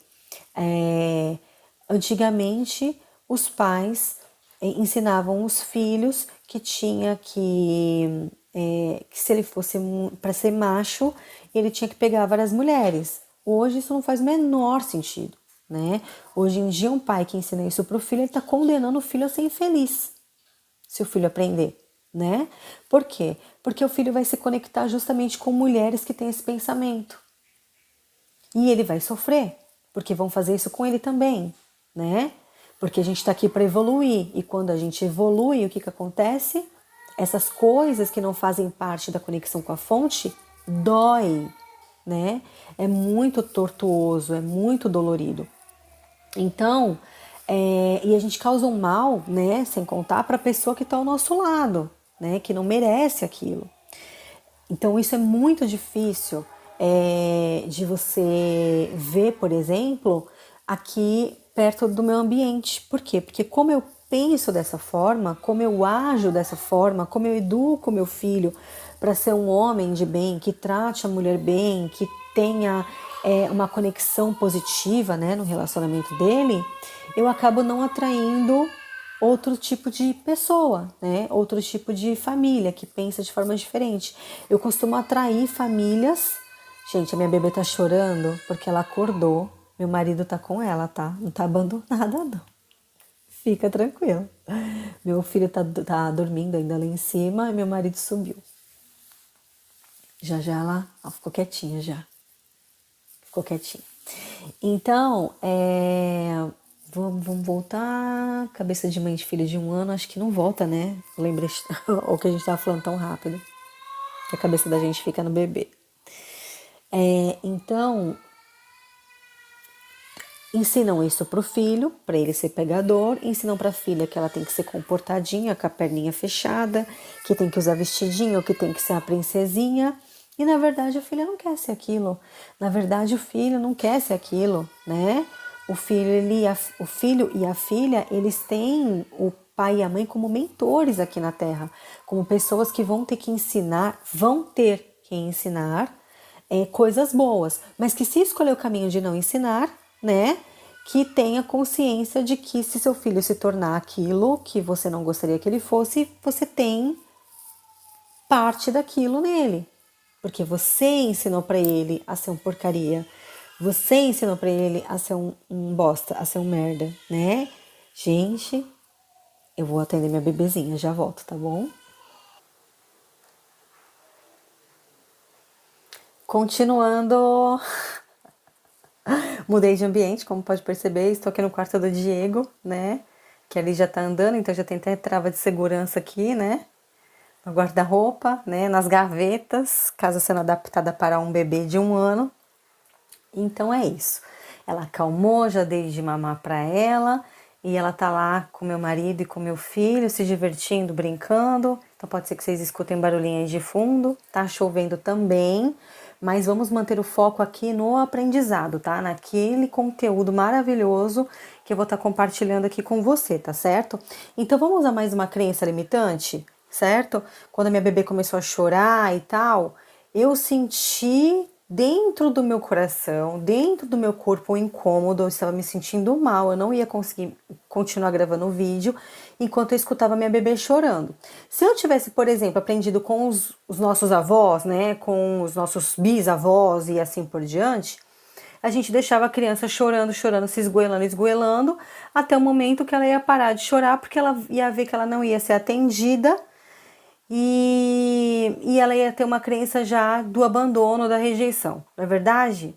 Antigamente, os pais ensinavam os filhos que tinha que se ele fosse para ser macho, ele tinha que pegar várias mulheres. Hoje isso não faz o menor sentido, né? Hoje em dia, um pai que ensina isso pro filho, ele está condenando o filho a ser infeliz, se o filho aprender, né? Por quê? Porque o filho vai se conectar justamente com mulheres que têm esse pensamento. E ele vai sofrer, porque vão fazer isso com ele também, né? Porque a gente está aqui para evoluir. E quando a gente evolui, o que acontece? Essas coisas que não fazem parte da conexão com a fonte, dói, né? É muito tortuoso, é muito dolorido. Então, e a gente causa um mal, né? Sem contar para a pessoa que está ao nosso lado, né? Que não merece aquilo. Então isso é muito difícil de você ver, por exemplo, aqui perto do meu ambiente. Por quê? Porque como eu penso dessa forma, como eu ajo dessa forma, como eu educo meu filho para ser um homem de bem, que trate a mulher bem, que tenha uma conexão positiva, né, no relacionamento dele, eu acabo não atraindo outro tipo de pessoa, né? Outro tipo de família que pensa de forma diferente. Eu costumo atrair famílias. Gente, a minha bebê tá chorando porque ela acordou. Meu marido tá com ela, tá? Não tá abandonada, não. Fica tranquilo. Meu filho tá dormindo ainda lá em cima e meu marido subiu. Já ela ficou quietinha já. Ficou quietinha. Então, vamos voltar. Cabeça de mãe de filho de 1 ano, acho que não volta, né? Lembra o que a gente tava falando tão rápido. Que a cabeça da gente fica no bebê. Então, ensinam isso pro filho, para ele ser pegador. Ensinam pra filha que ela tem que ser comportadinha, com a perninha fechada, que tem que usar vestidinho, que tem que ser a princesinha. E na verdade a filha não quer ser aquilo. Na verdade o filho não quer ser aquilo, né? O filho e a filha, eles têm o pai e a mãe como mentores aqui na Terra, como pessoas que vão ter que ensinar coisas boas, mas que se escolher o caminho de não ensinar, né, que tenha consciência de que se seu filho se tornar aquilo que você não gostaria que ele fosse, você tem parte daquilo nele, porque você ensinou para ele a ser um porcaria, você ensinou para ele a ser um bosta, a ser um merda, né? Gente, eu vou atender minha bebezinha, já volto, tá bom? Continuando, mudei de ambiente, como pode perceber, estou aqui no quarto do Diego, né? Que ali já tá andando, então já tem até trava de segurança aqui, né? No guarda-roupa, né? Nas gavetas, caso sendo adaptada para um bebê de 1 ano. Então é isso. Ela acalmou, já dei de mamar para ela e ela tá lá com meu marido e com meu filho, se divertindo, brincando. Então pode ser que vocês escutem barulhinho aí de fundo. Tá chovendo também, mas vamos manter o foco aqui no aprendizado, tá? Naquele conteúdo maravilhoso que eu vou estar compartilhando aqui com você, tá certo? Então vamos a mais uma crença limitante, certo? Quando a minha bebê começou a chorar e tal, eu senti dentro do meu coração, dentro do meu corpo, um incômodo, eu estava me sentindo mal, eu não ia conseguir continuar gravando o vídeo enquanto eu escutava minha bebê chorando. Se eu tivesse, por exemplo, aprendido com os nossos avós, né, com os nossos bisavós e assim por diante, a gente deixava a criança chorando, chorando, se esgoelando, esgoelando, até o momento que ela ia parar de chorar, porque ela ia ver que ela não ia ser atendida e ela ia ter uma crença já do abandono, da rejeição, não é verdade?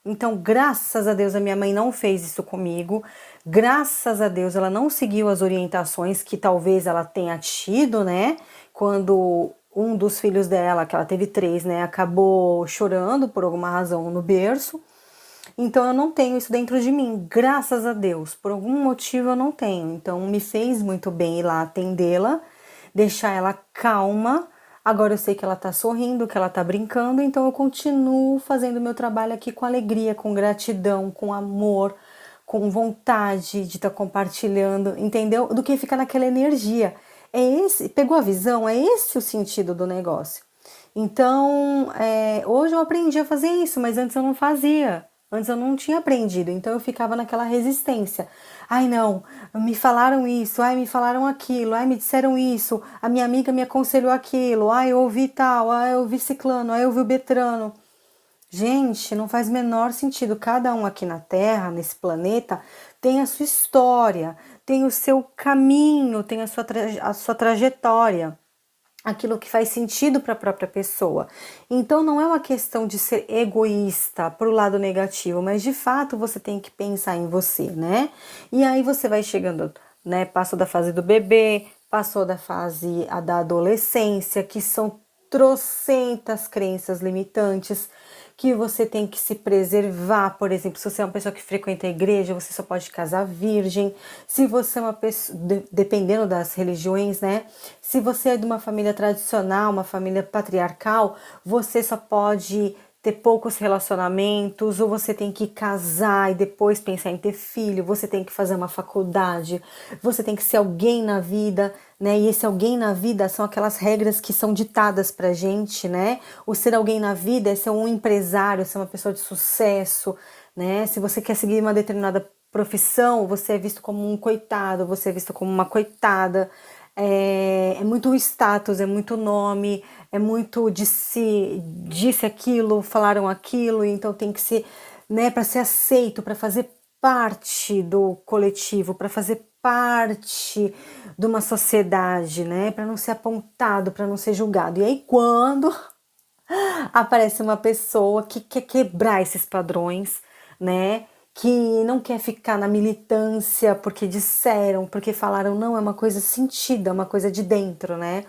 Então, graças a Deus, a minha mãe não fez isso comigo. Graças a Deus, ela não seguiu as orientações que talvez ela tenha tido, né? Quando um dos filhos dela, que ela teve 3, né, acabou chorando por alguma razão no berço. Então, eu não tenho isso dentro de mim, graças a Deus. Por algum motivo, eu não tenho. Então, me fez muito bem ir lá atendê-la, deixar ela calma. Agora eu sei que ela tá sorrindo, que ela tá brincando, então eu continuo fazendo meu trabalho aqui com alegria, com gratidão, com amor, com vontade de estar compartilhando, entendeu? Do que ficar naquela energia. É esse, pegou a visão? É esse o sentido do negócio. Então, hoje eu aprendi a fazer isso, mas antes eu não fazia. Antes eu não tinha aprendido, então eu ficava naquela resistência. Ai não, me falaram isso, ai me falaram aquilo, ai me disseram isso, a minha amiga me aconselhou aquilo, ai eu ouvi tal, ai eu ouvi ciclano, ai eu ouvi o betrano. Gente, não faz menor sentido. Cada um aqui na Terra, nesse planeta, tem a sua história, tem o seu caminho, tem a sua trajetória, aquilo que faz sentido para a própria pessoa. Então não é uma questão de ser egoísta para o lado negativo, mas de fato você tem que pensar em você, né? E aí você vai chegando, né? Passou da fase do bebê, passou da fase da adolescência, que são trocentas crenças limitantes que você tem que se preservar. Por exemplo, se você é uma pessoa que frequenta a igreja, você só pode casar virgem. Se você é uma pessoa, dependendo das religiões, né? Se você é de uma família tradicional, uma família patriarcal, você só pode ter poucos relacionamentos, ou você tem que casar e depois pensar em ter filho, você tem que fazer uma faculdade, você tem que ser alguém na vida, né? E esse alguém na vida são aquelas regras que são ditadas pra gente, né? O ser alguém na vida é ser um empresário, ser uma pessoa de sucesso, né? Se você quer seguir uma determinada profissão, você é visto como um coitado, você é visto como uma coitada. É muito status, é muito nome, é muito disse aquilo, falaram aquilo, então tem que ser, né, para ser aceito, para fazer parte do coletivo, para fazer parte de uma sociedade, né, para não ser apontado, para não ser julgado. E aí quando aparece uma pessoa que quer quebrar esses padrões, né? Que não quer ficar na militância porque disseram, porque falaram, não, é uma coisa sentida, é uma coisa de dentro, né?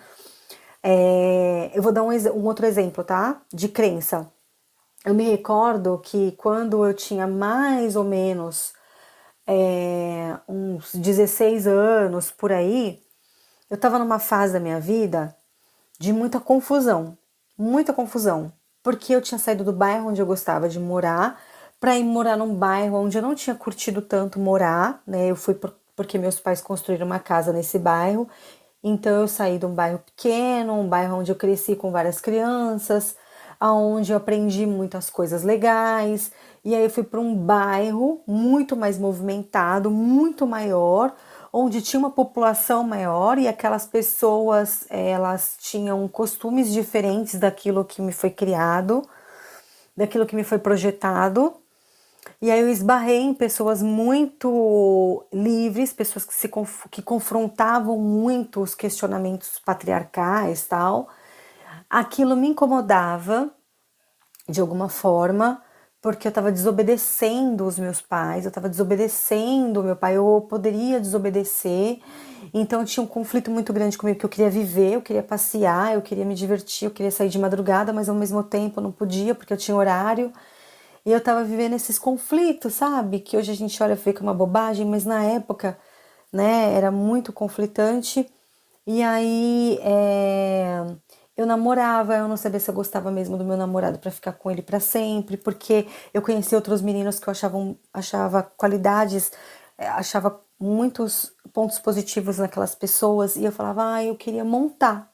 Eu vou dar um outro exemplo, tá? De crença. Eu me recordo que quando eu tinha mais ou menos uns 16 anos por aí, eu tava numa fase da minha vida de muita confusão, porque eu tinha saído do bairro onde eu gostava de morar para ir morar num bairro onde eu não tinha curtido tanto morar, né? Eu fui porque meus pais construíram uma casa nesse bairro, então eu saí de um bairro pequeno, um bairro onde eu cresci com várias crianças, aonde eu aprendi muitas coisas legais, e aí eu fui para um bairro muito mais movimentado, muito maior, onde tinha uma população maior e aquelas pessoas, elas tinham costumes diferentes daquilo que me foi criado, daquilo que me foi projetado. E aí eu esbarrei em pessoas muito livres, pessoas que confrontavam muito os questionamentos patriarcais, tal. Aquilo me incomodava de alguma forma, porque eu estava desobedecendo os meus pais, eu estava desobedecendo o meu pai, eu poderia desobedecer, então eu tinha um conflito muito grande comigo, que eu queria viver, eu queria passear, eu queria me divertir, eu queria sair de madrugada, mas ao mesmo tempo eu não podia, porque eu tinha horário, e eu estava vivendo esses conflitos, sabe, que hoje a gente olha e vê que é uma bobagem, mas na época, né, era muito conflitante, e aí eu namorava, eu não sabia se eu gostava mesmo do meu namorado para ficar com ele para sempre, porque eu conheci outros meninos que eu achava qualidades, achava muitos pontos positivos naquelas pessoas, e eu falava, eu queria montar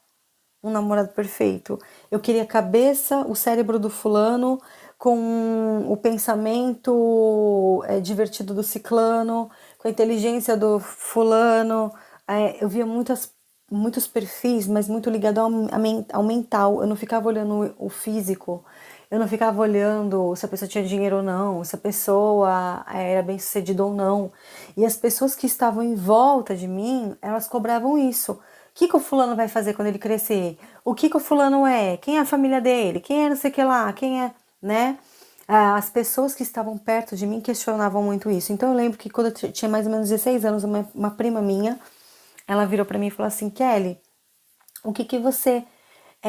um namorado perfeito. Eu queria a cabeça, o cérebro do fulano com o pensamento divertido do ciclano, com a inteligência do fulano. Eu via muitos perfis, mas muito ligado ao mental. Eu não ficava olhando o físico, eu não ficava olhando se a pessoa tinha dinheiro ou não, se a pessoa era bem-sucedida ou não. E as pessoas que estavam em volta de mim, elas cobravam isso. O que o fulano vai fazer quando ele crescer? O que o fulano é? Quem é a família dele? Quem é não sei o que lá? Quem é, né? As pessoas que estavam perto de mim questionavam muito isso. Então eu lembro que quando eu tinha mais ou menos 16 anos, uma prima minha, ela virou para mim e falou assim, Kelly, o que você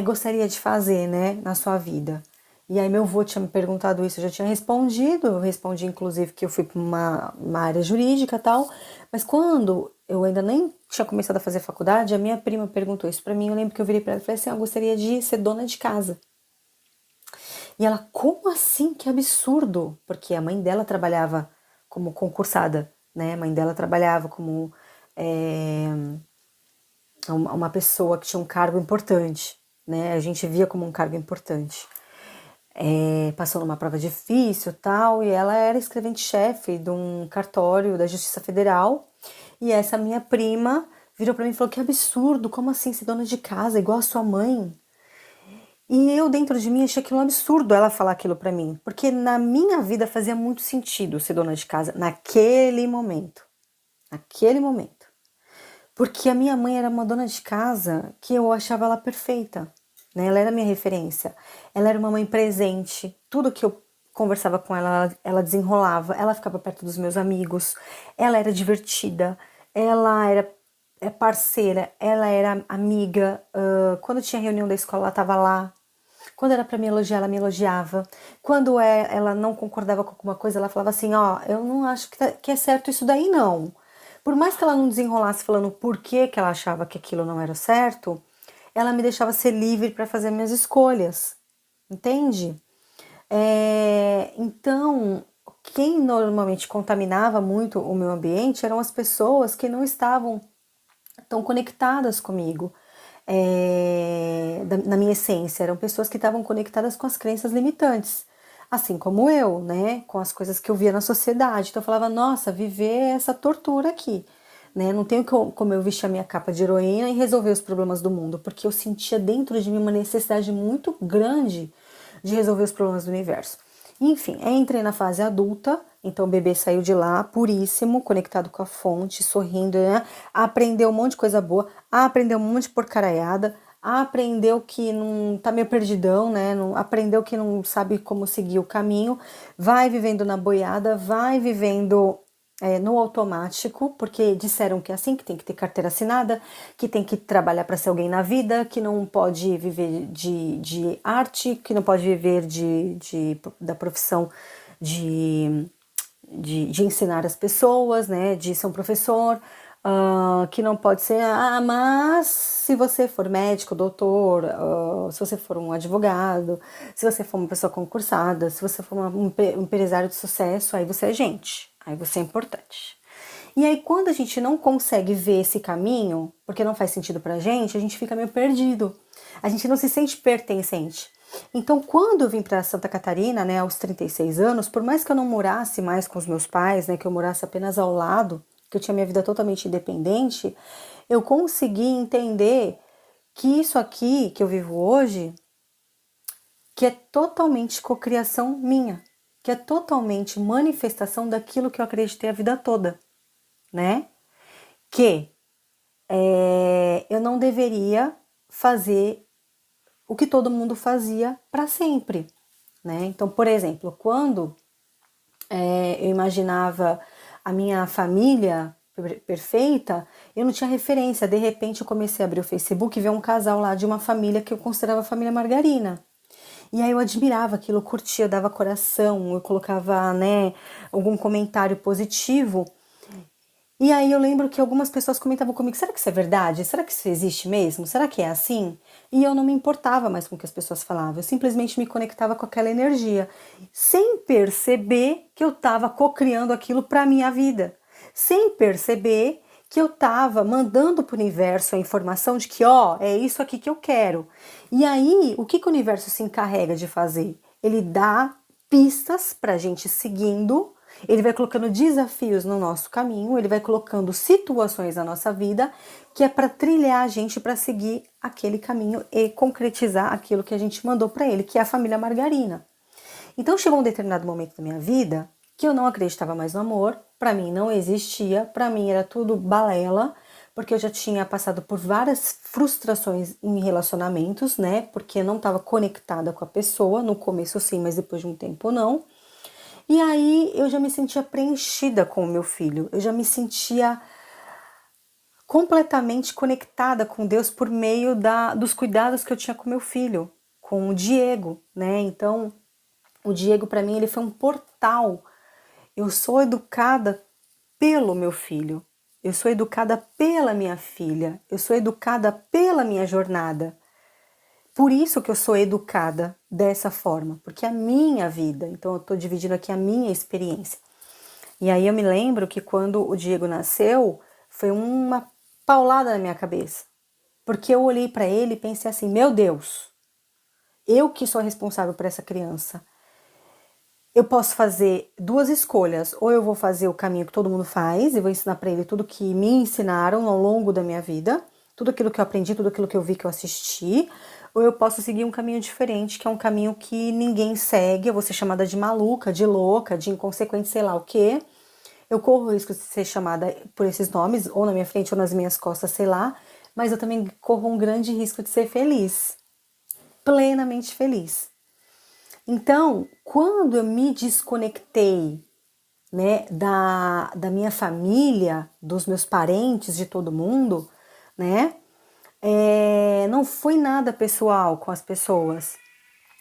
gostaria de fazer, né, na sua vida? E aí meu avô tinha me perguntado isso, eu já tinha respondido, eu respondi inclusive que eu fui para uma área jurídica e tal, mas quando eu ainda nem tinha começado a fazer faculdade, a minha prima perguntou isso para mim, eu lembro que eu virei para ela e falei assim, eu gostaria de ser dona de casa. E ela, como assim? Que absurdo! Porque a mãe dela trabalhava como concursada, né? A mãe dela trabalhava como uma pessoa que tinha um cargo importante, né? A gente via como um cargo importante. Passou numa prova difícil tal, e ela era escrevente-chefe de um cartório da Justiça Federal. E essa minha prima virou para mim e falou: que absurdo, como assim ser dona de casa, igual a sua mãe? E eu, dentro de mim, achei aquilo um absurdo ela falar aquilo para mim, porque na minha vida fazia muito sentido ser dona de casa naquele momento. Naquele momento. Porque a minha mãe era uma dona de casa que eu achava ela perfeita, né? Ela era minha referência. Ela era uma mãe presente. Tudo que eu conversava com ela, ela desenrolava. Ela ficava perto dos meus amigos. Ela era divertida. Ela era parceira. Ela era amiga. Quando tinha reunião da escola, ela estava lá. Quando era para me elogiar, ela me elogiava. Quando ela não concordava com alguma coisa, ela falava assim, eu não acho que é certo isso daí, não. Por mais que ela não desenrolasse falando por que ela achava que aquilo não era certo, ela me deixava ser livre para fazer minhas escolhas, entende? Então, quem normalmente contaminava muito o meu ambiente eram as pessoas que não estavam tão conectadas comigo, na minha essência. Eram pessoas que estavam conectadas com as crenças limitantes, assim como eu, né? Com as coisas que eu via na sociedade. Então eu falava, nossa, viver essa tortura aqui. Né? Não tenho como eu vestir a minha capa de heroína e resolver os problemas do mundo, porque eu sentia dentro de mim uma necessidade muito grande de resolver os problemas do universo. Enfim, entrei na fase adulta, então o bebê saiu de lá puríssimo, conectado com a fonte, sorrindo, né? Aprendeu um monte de coisa boa, aprendeu um monte de porcaraiada, aprendeu que não tá meio perdidão, né? Aprendeu que não sabe como seguir o caminho, vai vivendo na boiada, vai vivendo no automático, porque disseram que é assim, que tem que ter carteira assinada, que tem que trabalhar para ser alguém na vida, que não pode viver de arte, que não pode viver da profissão de ensinar as pessoas, né, de ser um professor, que não pode ser, mas se você for médico, doutor, se você for um advogado, se você for uma pessoa concursada, se você for um empresário de sucesso, aí você é gente, aí você é importante. E aí quando a gente não consegue ver esse caminho, porque não faz sentido pra gente, a gente fica meio perdido. A gente não se sente pertencente. Então, quando eu vim para Santa Catarina, né, aos 36 anos, por mais que eu não morasse mais com os meus pais, né, que eu morasse apenas ao lado, que eu tinha minha vida totalmente independente, eu consegui entender que isso aqui que eu vivo hoje, que é totalmente cocriação minha, que é totalmente manifestação daquilo que eu acreditei a vida toda, né? Que eu não deveria fazer o que todo mundo fazia para sempre, né? Então, por exemplo, quando eu imaginava a minha família perfeita, eu não tinha referência. De repente, eu comecei a abrir o Facebook e ver um casal lá de uma família que eu considerava a família Margarina. E aí eu admirava aquilo, eu curtia, eu dava coração, eu colocava, né, algum comentário positivo. E aí eu lembro que algumas pessoas comentavam comigo, será que isso é verdade? Será que isso existe mesmo? Será que é assim? E eu não me importava mais com o que as pessoas falavam, eu simplesmente me conectava com aquela energia, sem perceber que eu estava cocriando aquilo para a minha vida, sem perceber que eu estava mandando para o universo a informação de que, ó, é isso aqui que eu quero. E aí, o que o universo se encarrega de fazer? Ele dá pistas para a gente seguindo. Ele vai colocando desafios no nosso caminho, ele vai colocando situações na nossa vida que é para trilhar a gente para seguir aquele caminho e concretizar aquilo que a gente mandou para ele, que é a família Margarina. Então chegou um determinado momento da minha vida que eu não acreditava mais no amor, para mim não existia, para mim era tudo balela, porque eu já tinha passado por várias frustrações em relacionamentos, né? Porque não estava conectada com a pessoa, no começo sim, mas depois de um tempo não. E aí eu já me sentia preenchida com o meu filho, eu já me sentia completamente conectada com Deus por meio dos cuidados que eu tinha com meu filho, com o Diego, né? Então, o Diego para mim ele foi um portal. Eu sou educada pelo meu filho, eu sou educada pela minha filha, eu sou educada pela minha jornada. Por isso que eu sou educada dessa forma, porque é a minha vida, então eu estou dividindo aqui a minha experiência. E aí eu me lembro que quando o Diego nasceu, foi uma paulada na minha cabeça, porque eu olhei para ele e pensei assim, meu Deus, eu que sou responsável por essa criança, eu posso fazer duas escolhas, ou eu vou fazer o caminho que todo mundo faz, e vou ensinar para ele tudo que me ensinaram ao longo da minha vida, tudo aquilo que eu aprendi, tudo aquilo que eu vi, que eu assisti, ou eu posso seguir um caminho diferente, que é um caminho que ninguém segue, eu vou ser chamada de maluca, de louca, de inconsequente, sei lá o quê. Eu corro o risco de ser chamada por esses nomes, ou na minha frente ou nas minhas costas, sei lá, mas eu também corro um grande risco de ser feliz, plenamente feliz. Então, quando eu me desconectei, né, da minha família, dos meus parentes, de todo mundo, né, não foi nada pessoal com as pessoas.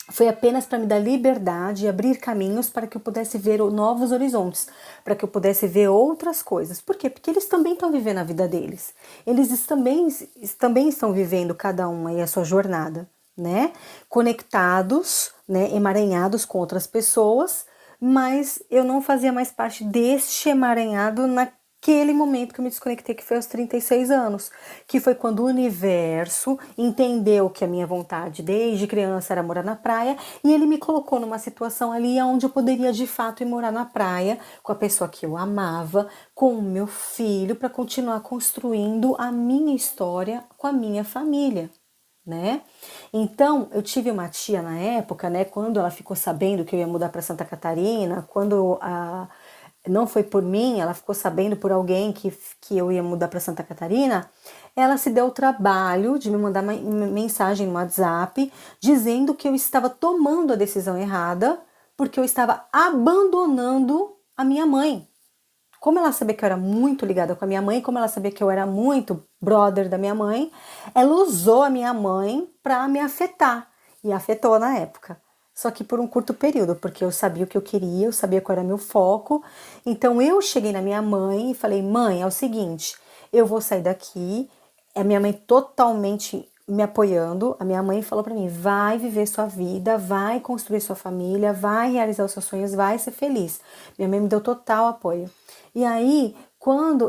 Foi apenas para me dar liberdade e abrir caminhos para que eu pudesse ver novos horizontes, para que eu pudesse ver outras coisas. Por quê? Porque eles também estão vivendo a vida deles. Eles também estão vivendo cada um aí a sua jornada, né? Conectados, né? Emaranhados com outras pessoas, mas eu não fazia mais parte deste emaranhado naquele momento que eu me desconectei, que foi aos 36 anos, que foi quando o universo entendeu que a minha vontade desde criança era morar na praia e ele me colocou numa situação ali onde eu poderia de fato ir morar na praia com a pessoa que eu amava, com o meu filho, para continuar construindo a minha história com a minha família, né? Então, eu tive uma tia na época, né, quando ela ficou sabendo que eu ia mudar para Santa Catarina, não foi por mim, ela ficou sabendo por alguém que eu ia mudar para Santa Catarina, ela se deu o trabalho de me mandar uma mensagem no WhatsApp dizendo que eu estava tomando a decisão errada porque eu estava abandonando a minha mãe. Como ela sabia que eu era muito ligada com a minha mãe, como ela sabia que eu era muito brother da minha mãe, ela usou a minha mãe para me afetar. E afetou na época. Só que por um curto período, porque eu sabia o que eu queria, eu sabia qual era meu foco. Então eu cheguei na minha mãe e falei: mãe, é o seguinte, eu vou sair daqui. A minha mãe totalmente me apoiando. A minha mãe falou para mim: vai viver sua vida, vai construir sua família, vai realizar os seus sonhos, vai ser feliz. Minha mãe me deu total apoio. E aí,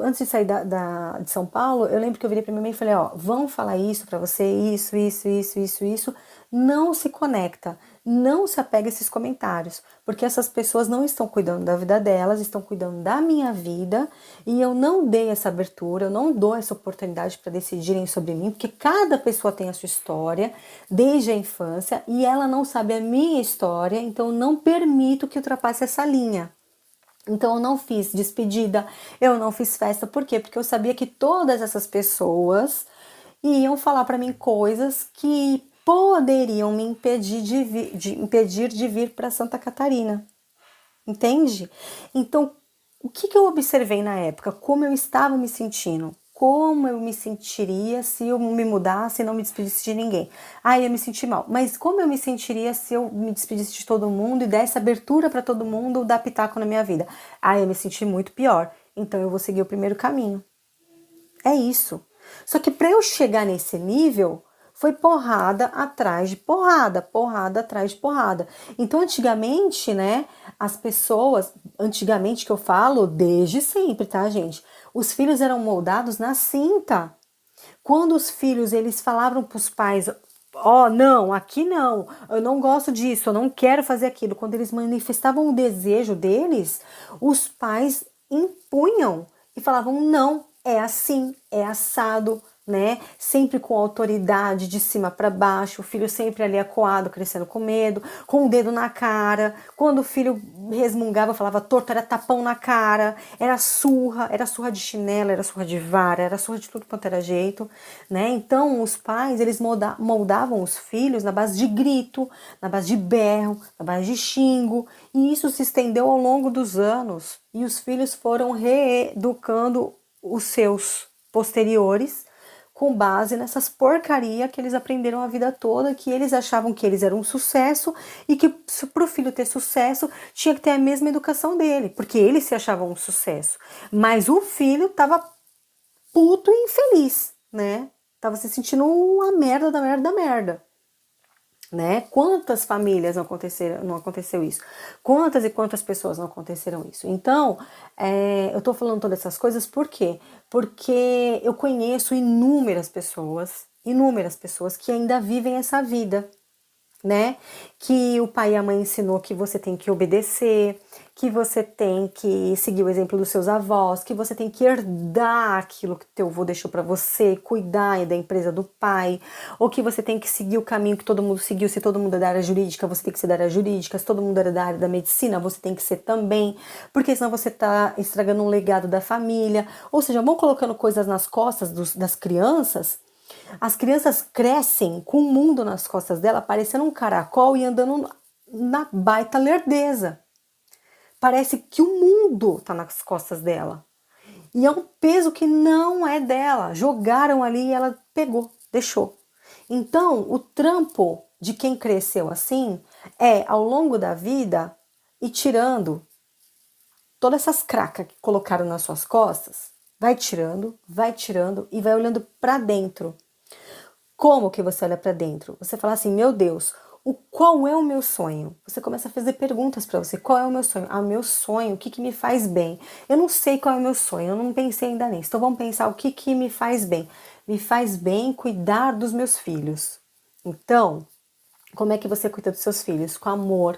antes de sair de São Paulo, eu lembro que eu virei pra minha mãe e falei: ó, vão falar isso pra você, isso. Não se conecta, não se apega a esses comentários, porque essas pessoas não estão cuidando da vida delas, estão cuidando da minha vida, e eu não dei essa abertura, eu não dou essa oportunidade para decidirem sobre mim, porque cada pessoa tem a sua história, desde a infância, e ela não sabe a minha história, então eu não permito que ultrapasse essa linha. Então eu não fiz despedida, eu não fiz festa, por quê? Porque eu sabia que todas essas pessoas iam falar para mim coisas que poderiam me impedir de vir para Santa Catarina, entende? Então, o que eu observei na época? Como eu estava me sentindo? Como eu me sentiria se eu me mudasse e não me despedisse de ninguém? Ah, eu ia me sentir mal. Mas como eu me sentiria se eu me despedisse de todo mundo e desse abertura para todo mundo dar pitaco na minha vida? Ah, eu ia me sentir muito pior. Então eu vou seguir o primeiro caminho. É isso. Só que para eu chegar nesse nível, foi porrada atrás de porrada, porrada atrás de porrada. Então, antigamente, né, as pessoas, antigamente que eu falo, desde sempre, tá, gente? Os filhos eram moldados na cinta. Quando os filhos, eles falavam para os pais: ó, não, aqui não, eu não gosto disso, eu não quero fazer aquilo. Quando eles manifestavam o desejo deles, os pais impunham e falavam: não, é assim, é assado, né? Sempre com autoridade de cima para baixo, o filho sempre ali acuado, crescendo com medo, com o dedo na cara. Quando o filho resmungava, falava torto, era tapão na cara, era surra de chinelo, era surra de vara, era surra de tudo quanto era jeito, né? Então os pais, eles moldavam os filhos na base de grito, na base de berro, na base de xingo, e isso se estendeu ao longo dos anos, e os filhos foram reeducando os seus posteriores com base nessas porcaria que eles aprenderam a vida toda, que eles achavam que eles eram um sucesso e que para o filho ter sucesso tinha que ter a mesma educação dele, porque eles se achavam um sucesso. Mas o filho estava puto e infeliz, né? Tava se sentindo uma merda da merda da merda. Né? Quantas famílias não aconteceu isso? Quantas e quantas pessoas não aconteceram isso? Então, eu tô falando todas essas coisas por quê? Porque eu conheço inúmeras pessoas que ainda vivem essa vida, né? Que o pai e a mãe ensinou que você tem que obedecer, que você tem que seguir o exemplo dos seus avós, que você tem que herdar aquilo que teu avô deixou para você, cuidar da empresa do pai, ou que você tem que seguir o caminho que todo mundo seguiu. Se todo mundo é da área jurídica, você tem que ser da área jurídica. Se todo mundo é da área da medicina, você tem que ser também, porque senão você tá estragando um legado da família. Ou seja, vão colocando coisas nas costas das crianças. As crianças crescem com o mundo nas costas dela, parecendo um caracol e andando na baita lerdeza. Parece que o mundo está nas costas dela. E é um peso que não é dela. Jogaram ali e ela pegou, deixou. Então, o trampo de quem cresceu assim é, ao longo da vida, ir tirando todas essas cracas que colocaram nas suas costas, vai tirando e vai olhando para dentro. Como que você olha para dentro? Você fala assim, meu Deus, qual é o meu sonho? Você começa a fazer perguntas para você. Qual é o meu sonho? Ah, meu sonho, o que me faz bem? Eu não sei qual é o meu sonho, eu não pensei ainda nisso. Então vamos pensar o que me faz bem. Me faz bem cuidar dos meus filhos. Então, como é que você cuida dos seus filhos? Com amor,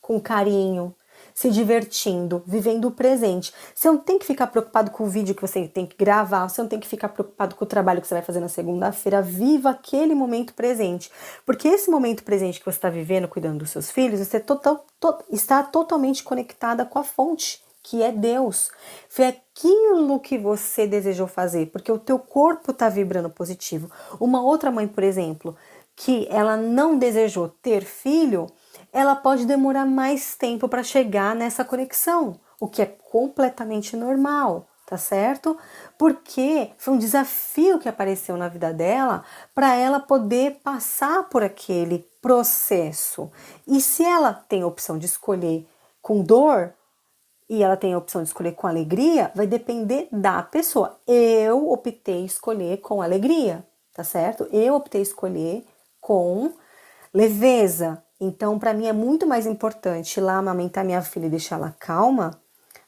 com carinho, se divertindo, vivendo o presente. Você não tem que ficar preocupado com o vídeo que você tem que gravar, você não tem que ficar preocupado com o trabalho que você vai fazer na segunda-feira. Viva aquele momento presente. Porque esse momento presente que você está vivendo, cuidando dos seus filhos, você está totalmente conectada com a fonte, que é Deus. Foi aquilo que você desejou fazer, porque o teu corpo está vibrando positivo. Uma outra mãe, por exemplo, que ela não desejou ter filho, ela pode demorar mais tempo para chegar nessa conexão, o que é completamente normal, tá certo? Porque foi um desafio que apareceu na vida dela para ela poder passar por aquele processo. E se ela tem a opção de escolher com dor e ela tem a opção de escolher com alegria, vai depender da pessoa. Eu optei escolher com alegria, tá certo? Eu optei escolher com leveza. Então, para mim é muito mais importante ir lá amamentar minha filha e deixar ela calma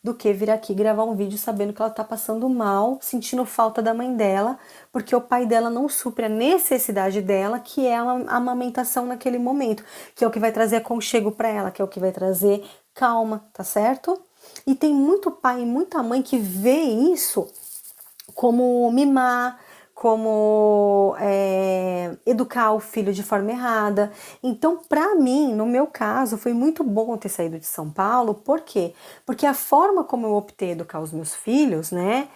do que vir aqui gravar um vídeo sabendo que ela tá passando mal, sentindo falta da mãe dela, porque o pai dela não supre a necessidade dela, que é a amamentação naquele momento, que é o que vai trazer aconchego para ela, que é o que vai trazer calma, tá certo? E tem muito pai e muita mãe que vê isso como mimar, como educar o filho de forma errada. Então, para mim, no meu caso, foi muito bom ter saído de São Paulo. Por quê? Porque a forma como eu optei educar os meus filhos, né,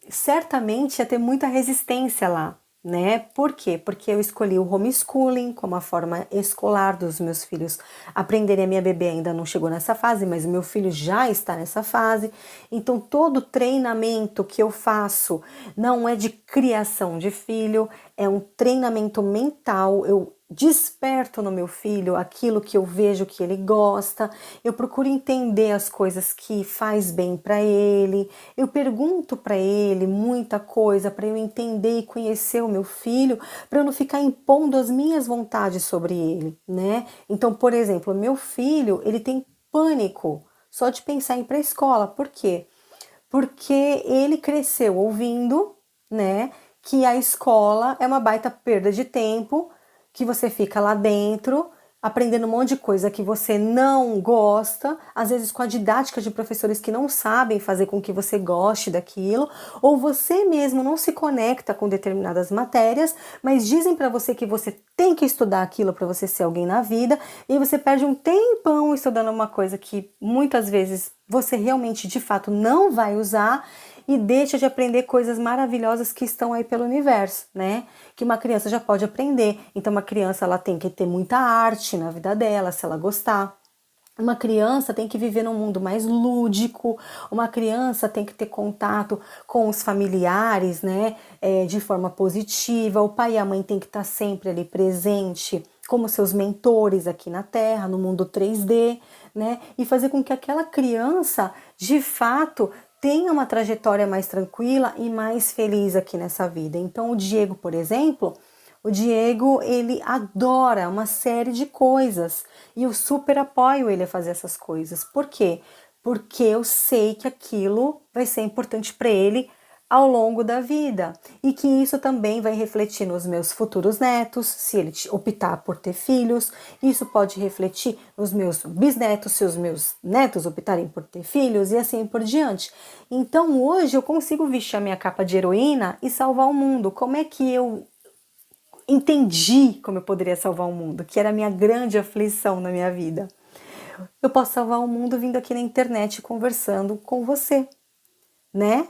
certamente ia ter muita resistência lá. Né? Por quê? Porque eu escolhi o homeschooling como a forma escolar dos meus filhos aprenderem. A minha bebê ainda não chegou nessa fase, mas o meu filho já está nessa fase. Então, todo treinamento que eu faço não é de criação de filho, é um treinamento mental. Eu desperto no meu filho aquilo que eu vejo que ele gosta, eu procuro entender as coisas que faz bem para ele, eu pergunto para ele muita coisa para eu entender e conhecer o meu filho, para eu não ficar impondo as minhas vontades sobre ele, né? Então, por exemplo, meu filho, ele tem pânico só de pensar em ir para a escola. Por quê? Porque ele cresceu ouvindo, né, que a escola é uma baita perda de tempo, que você fica lá dentro aprendendo um monte de coisa que você não gosta, às vezes com a didática de professores que não sabem fazer com que você goste daquilo, ou você mesmo não se conecta com determinadas matérias, mas dizem para você que você tem que estudar aquilo para você ser alguém na vida, e você perde um tempão estudando uma coisa que muitas vezes você realmente de fato não vai usar, e deixa de aprender coisas maravilhosas que estão aí pelo universo, né? Que uma criança já pode aprender. Então, uma criança ela tem que ter muita arte na vida dela, se ela gostar. Uma criança tem que viver num mundo mais lúdico, uma criança tem que ter contato com os familiares, né, de forma positiva. O pai e a mãe tem que estar sempre ali presente como seus mentores aqui na Terra, no mundo 3D, né, e fazer com que aquela criança, de fato, tenha uma trajetória mais tranquila e mais feliz aqui nessa vida. Então, o Diego, por exemplo, o Diego, ele adora uma série de coisas e eu super apoio ele a fazer essas coisas. Por quê? Porque eu sei que aquilo vai ser importante para ele ao longo da vida e que isso também vai refletir nos meus futuros netos, se ele optar por ter filhos. Isso pode refletir nos meus bisnetos, se os meus netos optarem por ter filhos, e assim por diante. Então hoje eu consigo vestir a minha capa de heroína e salvar o mundo. Como é que eu entendi como eu poderia salvar o mundo, que era a minha grande aflição na minha vida? Eu posso salvar o mundo vindo aqui na internet conversando com você, né?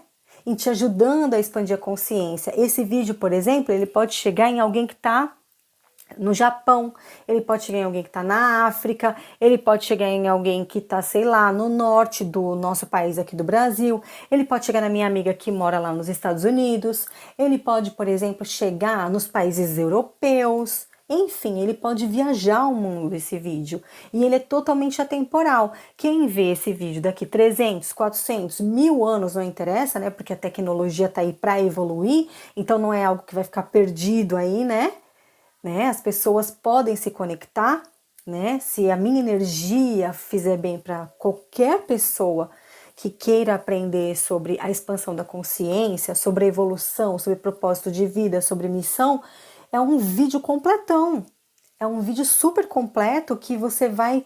E te ajudando a expandir a consciência. Esse vídeo, por exemplo, ele pode chegar em alguém que está no Japão, ele pode chegar em alguém que está na África, ele pode chegar em alguém que está, sei lá, no norte do nosso país aqui do Brasil, ele pode chegar na minha amiga que mora lá nos Estados Unidos, ele pode, por exemplo, chegar nos países europeus, Enfim, ele pode viajar o mundo, esse vídeo. E ele é totalmente atemporal. Quem vê esse vídeo daqui 300, 400, 1000 anos, não interessa, né? Porque a tecnologia está aí para evoluir, então não é algo que vai ficar perdido aí, né? As pessoas podem se conectar, né? Se a minha energia fizer bem para qualquer pessoa que queira aprender sobre a expansão da consciência, sobre a evolução, sobre propósito de vida, sobre missão, é um vídeo completão. É um vídeo super completo que você vai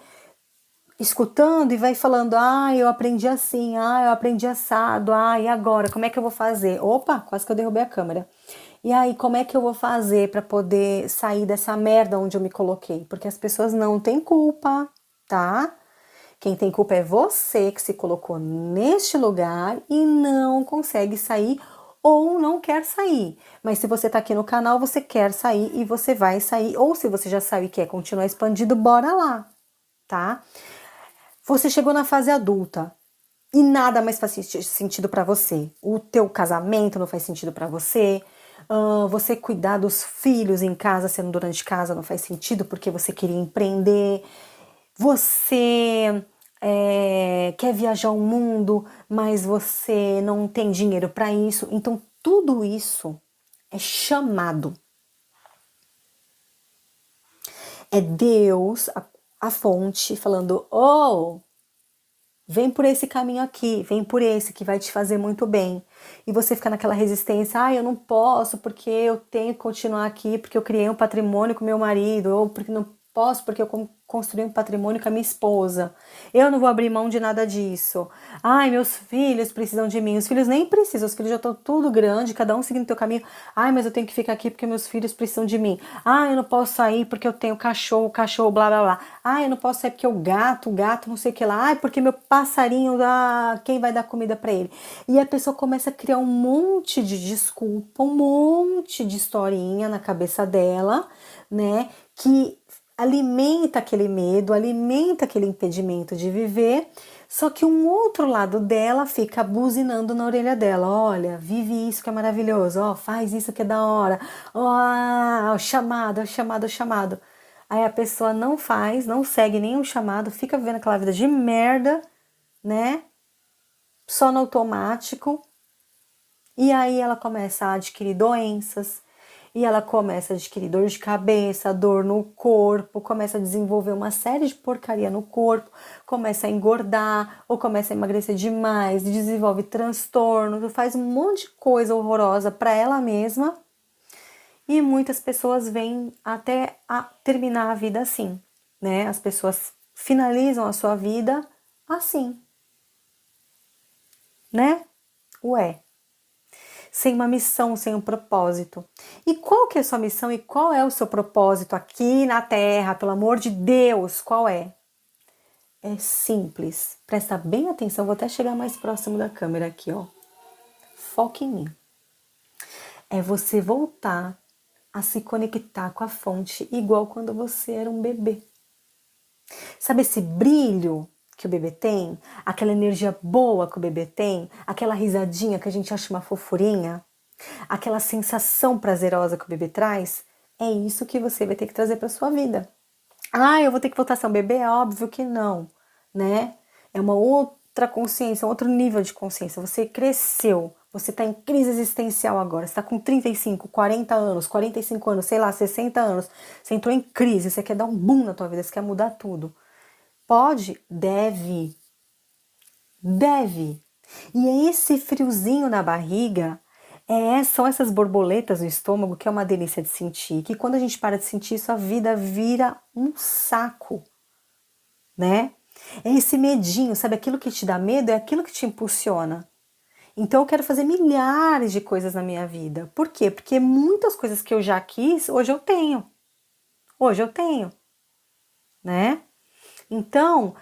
escutando e vai falando, eu aprendi assim, eu aprendi assado, e agora, como é que eu vou fazer? Opa, quase que eu derrubei a câmera. E aí, como é que eu vou fazer para poder sair dessa merda onde eu me coloquei? Porque as pessoas não têm culpa, tá? Quem tem culpa é você que se colocou neste lugar e não consegue sair ou não quer sair. Mas se você tá aqui no canal, você quer sair e você vai sair. Ou se você já saiu e quer continuar expandido, bora lá, tá? Você chegou na fase adulta e nada mais faz sentido para você. O teu casamento não faz sentido para você. Você cuidar dos filhos em casa, sendo dona de casa, não faz sentido porque você queria empreender. Você quer viajar o mundo, mas você não tem dinheiro para isso. Então, tudo isso é chamado. É Deus, a fonte, falando, vem por esse caminho aqui, vem por esse que vai te fazer muito bem. E você fica naquela resistência, eu não posso porque eu tenho que continuar aqui, porque eu criei um patrimônio com meu marido, ou porque não posso porque eu construí um patrimônio com a minha esposa. Eu não vou abrir mão de nada disso. Meus filhos precisam de mim. Os filhos nem precisam, os filhos já estão tudo grande, cada um seguindo o teu caminho. Mas eu tenho que ficar aqui porque meus filhos precisam de mim. Eu não posso sair porque eu tenho cachorro, blá blá blá. Eu não posso sair porque o gato, não sei o que lá. Porque meu passarinho, quem vai dar comida para ele? E a pessoa começa a criar um monte de desculpa, um monte de historinha na cabeça dela, né? Que alimenta aquele medo, alimenta aquele impedimento de viver, só que um outro lado dela fica buzinando na orelha dela, olha, vive isso que é maravilhoso, faz isso que é da hora, o chamado, o chamado, o chamado. Aí a pessoa não faz, não segue nenhum chamado, fica vivendo aquela vida de merda, né? Só no automático. E aí ela começa a adquirir doenças, e ela começa a adquirir dor de cabeça, dor no corpo, começa a desenvolver uma série de porcaria no corpo, começa a engordar, ou começa a emagrecer demais, desenvolve transtorno, faz um monte de coisa horrorosa para ela mesma. E muitas pessoas vêm até a terminar a vida assim, né? As pessoas finalizam a sua vida assim, né? Sem uma missão, sem um propósito. E qual que é a sua missão e qual é o seu propósito aqui na Terra? Pelo amor de Deus, qual é? É simples. Presta bem atenção, vou até chegar mais próximo da câmera aqui, Foque em mim. É você voltar a se conectar com a fonte igual quando você era um bebê. Sabe esse brilho que o bebê tem, aquela energia boa que o bebê tem, aquela risadinha que a gente acha uma fofurinha, aquela sensação prazerosa que o bebê traz, é isso que você vai ter que trazer para sua vida. Eu vou ter que voltar a ser um bebê? É óbvio que não, né? É uma outra consciência, um outro nível de consciência. Você cresceu, você está em crise existencial agora, você está com 35, 40 anos, 45 anos, sei lá, 60 anos, você entrou em crise, você quer dar um boom na tua vida, você quer mudar tudo. Pode? Deve. Deve. E é esse friozinho na barriga, são essas borboletas no estômago que é uma delícia de sentir. Que quando a gente para de sentir isso, a vida vira um saco, né? É esse medinho, sabe? Aquilo que te dá medo é aquilo que te impulsiona. Então eu quero fazer milhares de coisas na minha vida. Por quê? Porque muitas coisas que eu já quis, hoje eu tenho. Hoje eu tenho, né? Então,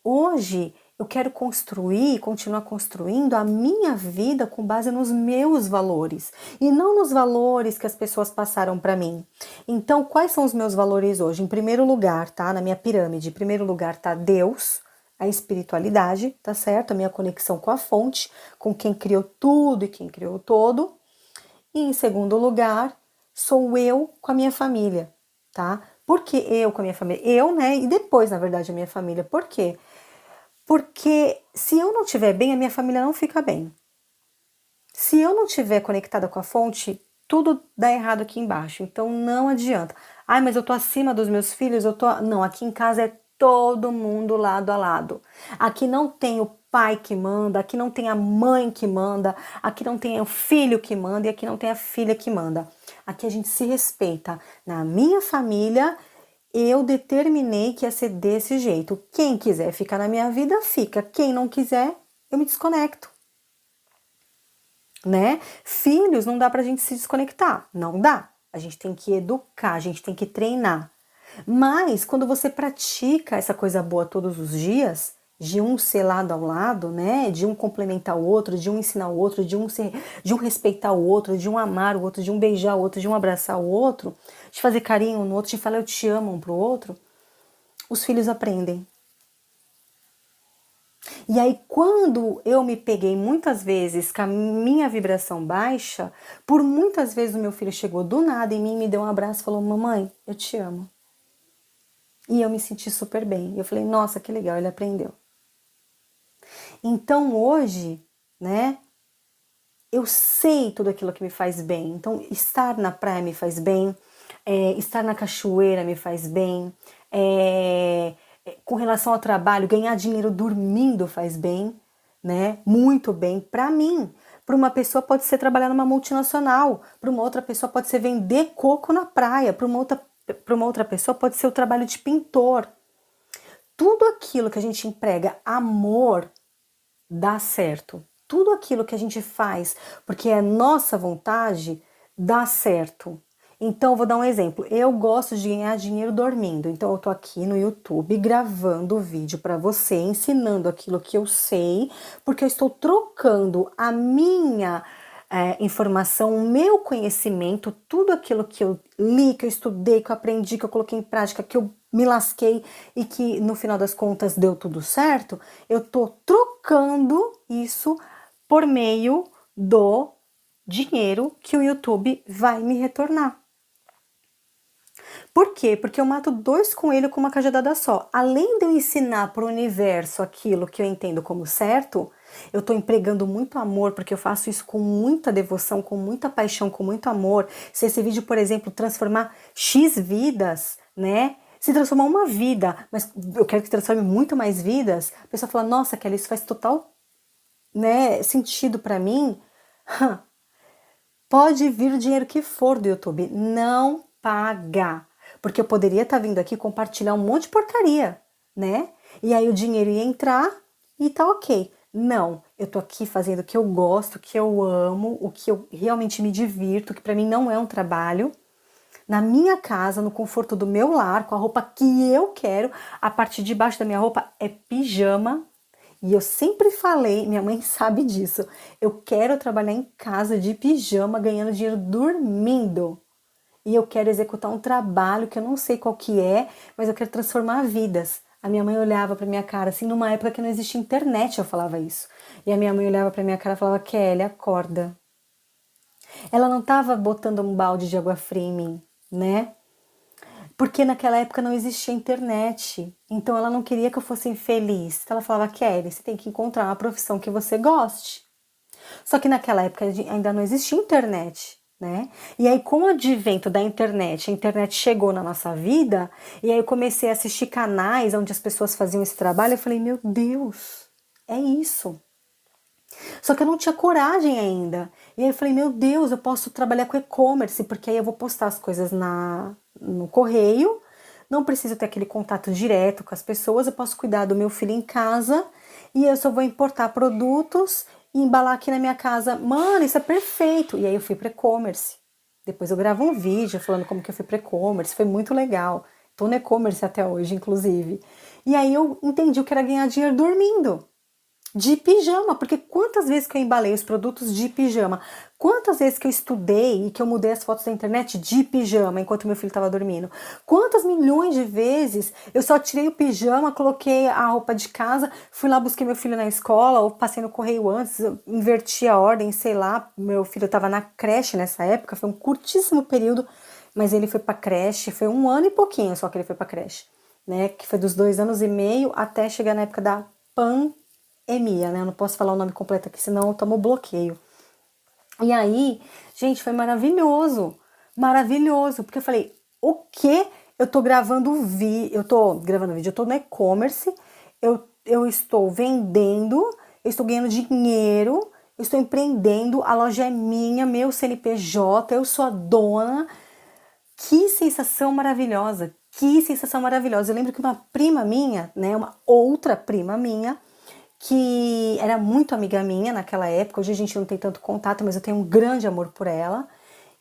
hoje eu quero continuar construindo a minha vida com base nos meus valores e não nos valores que as pessoas passaram para mim. Então, quais são os meus valores hoje? Em primeiro lugar, tá? Na minha pirâmide, em primeiro lugar tá Deus, a espiritualidade, tá certo? A minha conexão com a fonte, com quem criou tudo e quem criou todo. E em segundo lugar, sou eu com a minha família, tá? Por que eu com a minha família? Eu, né? E depois, na verdade, a minha família. Por quê? Porque se eu não estiver bem, a minha família não fica bem. Se eu não estiver conectada com a fonte, tudo dá errado aqui embaixo. Então não adianta. Ai, mas eu tô acima dos meus filhos, eu tô. Não, aqui em casa é todo mundo lado a lado. Aqui não tem o pai que manda, aqui não tem a mãe que manda, aqui não tem o filho que manda e aqui não tem a filha que manda. Aqui a gente se respeita. Na minha família, eu determinei que ia ser desse jeito. Quem quiser ficar na minha vida, fica. Quem não quiser, eu me desconecto. Né? Filhos não dá pra gente se desconectar, não dá. A gente tem que educar, a gente tem que treinar. Mas quando você pratica essa coisa boa todos os dias, de um ser lado ao lado, né? De um complementar o outro, de um ensinar o outro, de um respeitar o outro, de um amar o outro, de um beijar o outro, de um abraçar o outro, de fazer carinho no outro, de falar eu te amo um pro outro, os filhos aprendem. E aí, quando eu me peguei muitas vezes com a minha vibração baixa, por muitas vezes o meu filho chegou do nada em mim, me deu um abraço e falou: Mamãe, eu te amo. E eu me senti super bem. Eu falei: Nossa, que legal, ele aprendeu. Então hoje, né, eu sei tudo aquilo que me faz bem. Então, estar na praia me faz bem, estar na cachoeira me faz bem, com relação ao trabalho, ganhar dinheiro dormindo faz bem, né? Muito bem. Para mim, para uma pessoa pode ser trabalhar numa multinacional, para uma outra pessoa pode ser vender coco na praia, para uma outra pessoa pode ser o trabalho de pintor. Tudo aquilo que a gente emprega amor dá certo. Tudo aquilo que a gente faz porque é nossa vontade dá certo. Então, eu vou dar um exemplo. Eu gosto de ganhar dinheiro dormindo. Então, eu tô aqui no YouTube gravando o vídeo para você, ensinando aquilo que eu sei, porque eu estou trocando a minha informação, o meu conhecimento, tudo aquilo que eu li, que eu estudei, que eu aprendi, que eu coloquei em prática, que eu me lasquei e que no final das contas deu tudo certo, eu tô trocando isso por meio do dinheiro que o YouTube vai me retornar. Por quê? Porque eu mato dois coelhos com uma cajadada só. Além de eu ensinar para o universo aquilo que eu entendo como certo, eu estou empregando muito amor, porque eu faço isso com muita devoção, com muita paixão, com muito amor. Se esse vídeo, por exemplo, transformar X vidas, né? Se transformar uma vida, mas eu quero que transforme muito mais vidas, a pessoa fala, nossa, Kelly, isso faz total, né, sentido para mim. Pode vir o dinheiro que for do YouTube, não paga. Porque eu poderia estar vindo aqui compartilhar um monte de porcaria, né? E aí o dinheiro ia entrar e tá ok. Não, eu tô aqui fazendo o que eu gosto, o que eu amo, o que eu realmente me divirto, que para mim não é um trabalho. Na minha casa, no conforto do meu lar, com a roupa que eu quero. A parte de baixo da minha roupa é pijama. E eu sempre falei, minha mãe sabe disso, eu quero trabalhar em casa de pijama, ganhando dinheiro dormindo. E eu quero executar um trabalho que eu não sei qual que é, mas eu quero transformar vidas. A minha mãe olhava pra minha cara, assim, numa época que não existia internet, eu falava isso. E a minha mãe olhava pra minha cara e falava, Kelly, acorda. Ela não tava botando um balde de água fria em mim, né? Porque naquela época não existia internet. Então ela não queria que eu fosse infeliz. Então ela falava, Kelly, você tem que encontrar uma profissão que você goste. Só que naquela época ainda não existia internet, né? E aí, com o advento da internet, a internet chegou na nossa vida, e aí eu comecei a assistir canais onde as pessoas faziam esse trabalho, eu falei, meu Deus, é isso. Só que eu não tinha coragem ainda. E aí eu falei, meu Deus, eu posso trabalhar com e-commerce, porque aí eu vou postar as coisas no correio, não preciso ter aquele contato direto com as pessoas, eu posso cuidar do meu filho em casa e eu só vou importar produtos e embalar aqui na minha casa. Mano, isso é perfeito! E aí eu fui para e-commerce. Depois eu gravo um vídeo falando como que eu fui para e-commerce, foi muito legal. Tô no e-commerce até hoje, inclusive. E aí eu entendi o que era ganhar dinheiro dormindo. de pijama, porque quantas vezes que eu embalei os produtos de pijama, quantas vezes que eu estudei e que eu mudei as fotos da internet de pijama enquanto meu filho estava dormindo, quantas milhões de vezes eu só tirei o pijama, coloquei a roupa de casa, fui lá, busquei meu filho na escola, ou passei no correio antes, inverti a ordem, sei lá, meu filho estava na creche nessa época, foi um curtíssimo período, mas ele foi para creche, foi 1 ano e pouquinho só que ele foi para creche, né, que foi dos 2 anos e meio até chegar na época da Emia, né? Eu não posso falar o nome completo aqui, senão eu tomo bloqueio. E aí, gente, foi maravilhoso. Maravilhoso. Porque eu falei, o quê? Eu tô gravando vídeo, eu tô no e-commerce, eu estou vendendo, eu estou ganhando dinheiro, eu estou empreendendo, a loja é minha, meu CNPJ, eu sou a dona. Que sensação maravilhosa. Que sensação maravilhosa. Eu lembro que uma prima minha, né, uma outra prima minha, que era muito amiga minha naquela época, hoje a gente não tem tanto contato, mas eu tenho um grande amor por ela.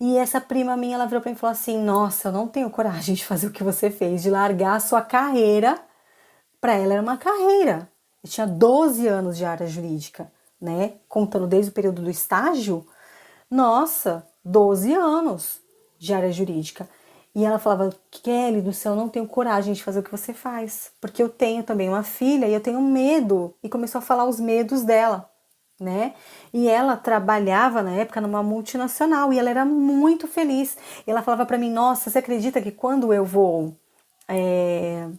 E essa prima minha, ela virou pra mim e falou assim: Nossa, eu não tenho coragem de fazer o que você fez, de largar a sua carreira. Pra ela era uma carreira. Eu tinha 12 anos de área jurídica, né? Contando desde o período do estágio. Nossa, 12 anos de área jurídica. E ela falava, Kelly do céu, eu não tenho coragem de fazer o que você faz, porque eu tenho também uma filha e eu tenho medo. E começou a falar os medos dela, né? E ela trabalhava na época numa multinacional e ela era muito feliz. E ela falava para mim, nossa, você acredita que quando eu vou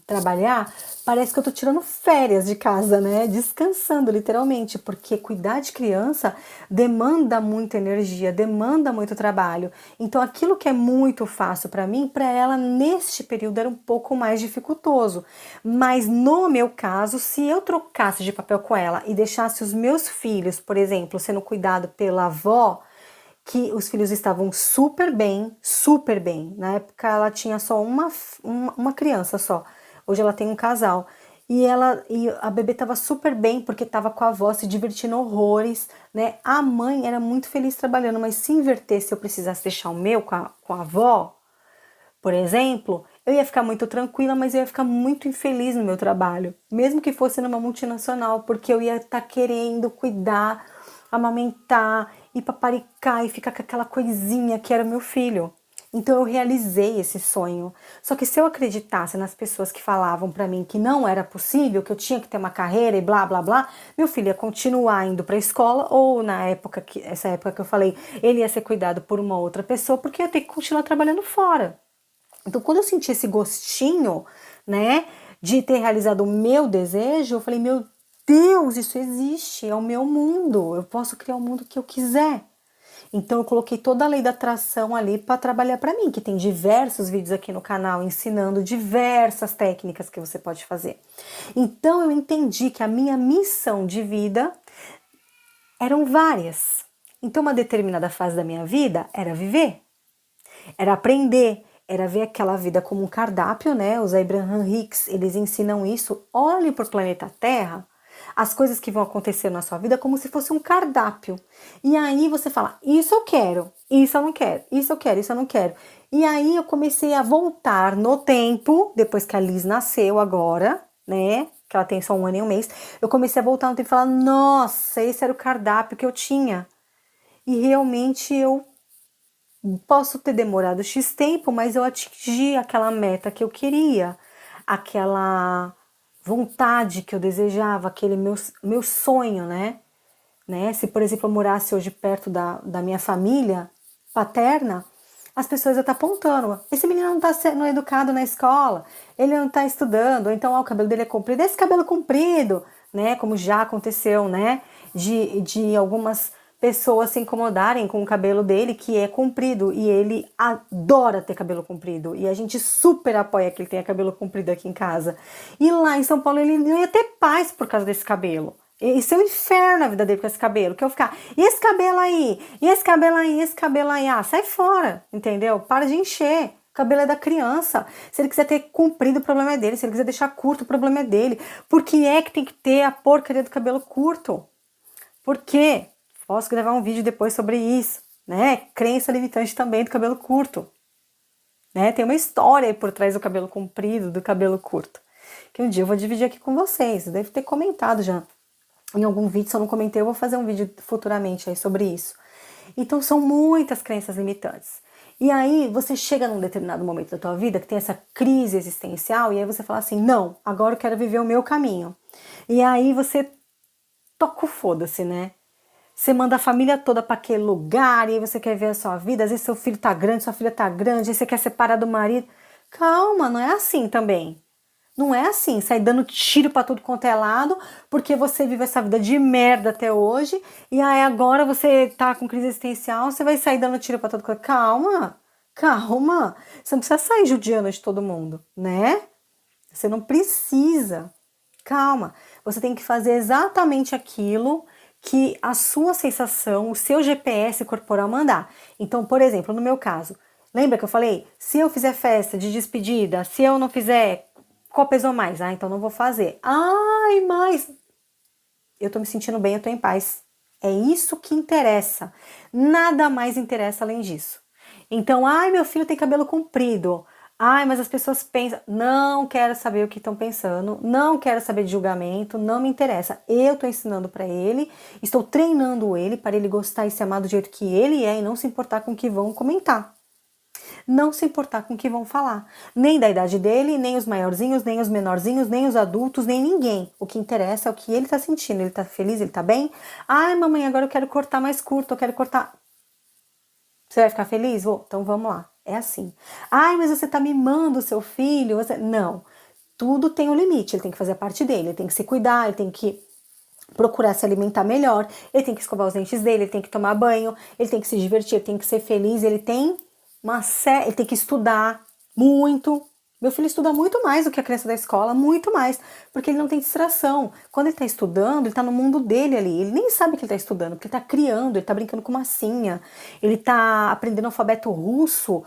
trabalhar, parece que eu tô tirando férias de casa, né? Descansando, literalmente, porque cuidar de criança demanda muita energia, demanda muito trabalho. Então, aquilo que é muito fácil para mim, para ela, neste período, era um pouco mais dificultoso. Mas no meu caso, se eu trocasse de papel com ela e deixasse os meus filhos, por exemplo, sendo cuidado pela avó, que os filhos estavam super bem, super bem. Na época ela tinha só uma criança só. Hoje ela tem um casal. E a bebê estava super bem porque estava com a avó se divertindo horrores, né? A mãe era muito feliz trabalhando, mas se invertesse, eu precisasse deixar o meu com a avó, por exemplo, eu ia ficar muito tranquila, mas eu ia ficar muito infeliz no meu trabalho, mesmo que fosse numa multinacional, porque eu ia estar querendo cuidar, amamentar e paparicar e ficar com aquela coisinha que era o meu filho. Então eu realizei esse sonho. Só que se eu acreditasse nas pessoas que falavam para mim que não era possível, que eu tinha que ter uma carreira e blá blá blá, meu filho ia continuar indo para a escola ou essa época que eu falei, ele ia ser cuidado por uma outra pessoa, porque eu ia ter que continuar trabalhando fora. Então, quando eu senti esse gostinho, né, de ter realizado o meu desejo, eu falei, meu Deus, isso existe, é o meu mundo, eu posso criar o mundo que eu quiser. Então, eu coloquei toda a lei da atração ali para trabalhar para mim, que tem diversos vídeos aqui no canal ensinando diversas técnicas que você pode fazer. Então, eu entendi que a minha missão de vida eram várias. Então, uma determinada fase da minha vida era viver, era aprender, era ver aquela vida como um cardápio, né? Os Abraham Hicks, eles ensinam isso. Olhe para o planeta Terra, as coisas que vão acontecer na sua vida como se fosse um cardápio. E aí você fala, isso eu quero, isso eu não quero, isso eu quero, isso eu não quero. E aí eu comecei a voltar no tempo, depois que a Liz nasceu agora, né? Que ela tem só 1 ano e 1 mês. Eu comecei a voltar no tempo e falar, nossa, esse era o cardápio que eu tinha. E realmente eu posso ter demorado X tempo, mas eu atingi aquela meta que eu queria, aquela vontade que eu desejava, aquele meu sonho, né? Se, por exemplo, eu morasse hoje perto da minha família paterna, as pessoas iam estar apontando. Esse menino não está sendo educado na escola, ele não está estudando, ou então o cabelo dele é comprido. Esse cabelo comprido, né? Como já aconteceu, né? De algumas pessoas se incomodarem com o cabelo dele, que é comprido, e ele adora ter cabelo comprido, e a gente super apoia que ele tenha cabelo comprido aqui em casa. E lá em São Paulo ele não ia ter paz por causa desse cabelo. Isso é um inferno na vida dele com esse cabelo, que eu ficar, e esse cabelo aí? E esse cabelo aí? E esse cabelo aí? Ah, sai fora, entendeu? Para de encher. O cabelo é da criança. Se ele quiser ter comprido, o problema é dele. Se ele quiser deixar curto, o problema é dele. Por que é que tem que ter a porcaria do cabelo curto? Por quê? Posso gravar um vídeo depois sobre isso, né? Crença limitante também do cabelo curto, né? Tem uma história aí por trás do cabelo comprido, do cabelo curto, que um dia eu vou dividir aqui com vocês. Deve ter comentado já em algum vídeo, se eu não comentei, eu vou fazer um vídeo futuramente aí sobre isso. Então são muitas crenças limitantes. E aí você chega num determinado momento da tua vida que tem essa crise existencial e aí você fala assim, não, agora eu quero viver o meu caminho. E aí você toca o foda-se, né? Você manda a família toda para aquele lugar e aí você quer ver a sua vida, às vezes seu filho tá grande, sua filha tá grande, aí você quer separar do marido. Calma, não é assim também. Não é assim, sair dando tiro pra tudo quanto é lado, porque você vive essa vida de merda até hoje, e aí agora você tá com crise existencial, você vai sair dando tiro pra todo quanto. Calma, calma. Você não precisa sair judiando de todo mundo, né? Você não precisa. Calma. Você tem que fazer exatamente aquilo que a sua sensação, o seu GPS corporal mandar. Então, por exemplo, no meu caso, lembra que eu falei? Se eu fizer festa de despedida, se eu não fizer, qual pesou mais? Ah, então não vou fazer. Ai, mas eu tô me sentindo bem, eu tô em paz. É isso que interessa. Nada mais interessa além disso. Então, ai, meu filho tem cabelo comprido. Ai, mas as pessoas pensam. Não quero saber o que estão pensando. Não quero saber de julgamento. Não me interessa. Eu tô ensinando para ele. Estou treinando ele para ele gostar e se amar do jeito que ele é e não se importar com o que vão comentar. Não se importar com o que vão falar. Nem da idade dele, nem os maiorzinhos, nem os menorzinhos, nem os adultos, nem ninguém. O que interessa é o que ele tá sentindo. Ele tá feliz, ele tá bem? Ai, mamãe, agora eu quero cortar mais curto, eu quero cortar. Você vai ficar feliz? Vou. Então vamos lá. É assim. Ai, mas você tá mimando o seu filho? Você... Não. Tudo tem um limite. Ele tem que fazer a parte dele. Ele tem que se cuidar, ele tem que procurar se alimentar melhor, ele tem que escovar os dentes dele, ele tem que tomar banho, ele tem que se divertir, ele tem que ser feliz, ele tem ele tem que estudar muito. Meu filho estuda muito mais do que a criança da escola, muito mais, porque ele não tem distração. Quando ele está estudando, ele está no mundo dele ali. Ele nem sabe que ele está estudando, porque ele está criando, ele está brincando com massinha, ele está aprendendo alfabeto russo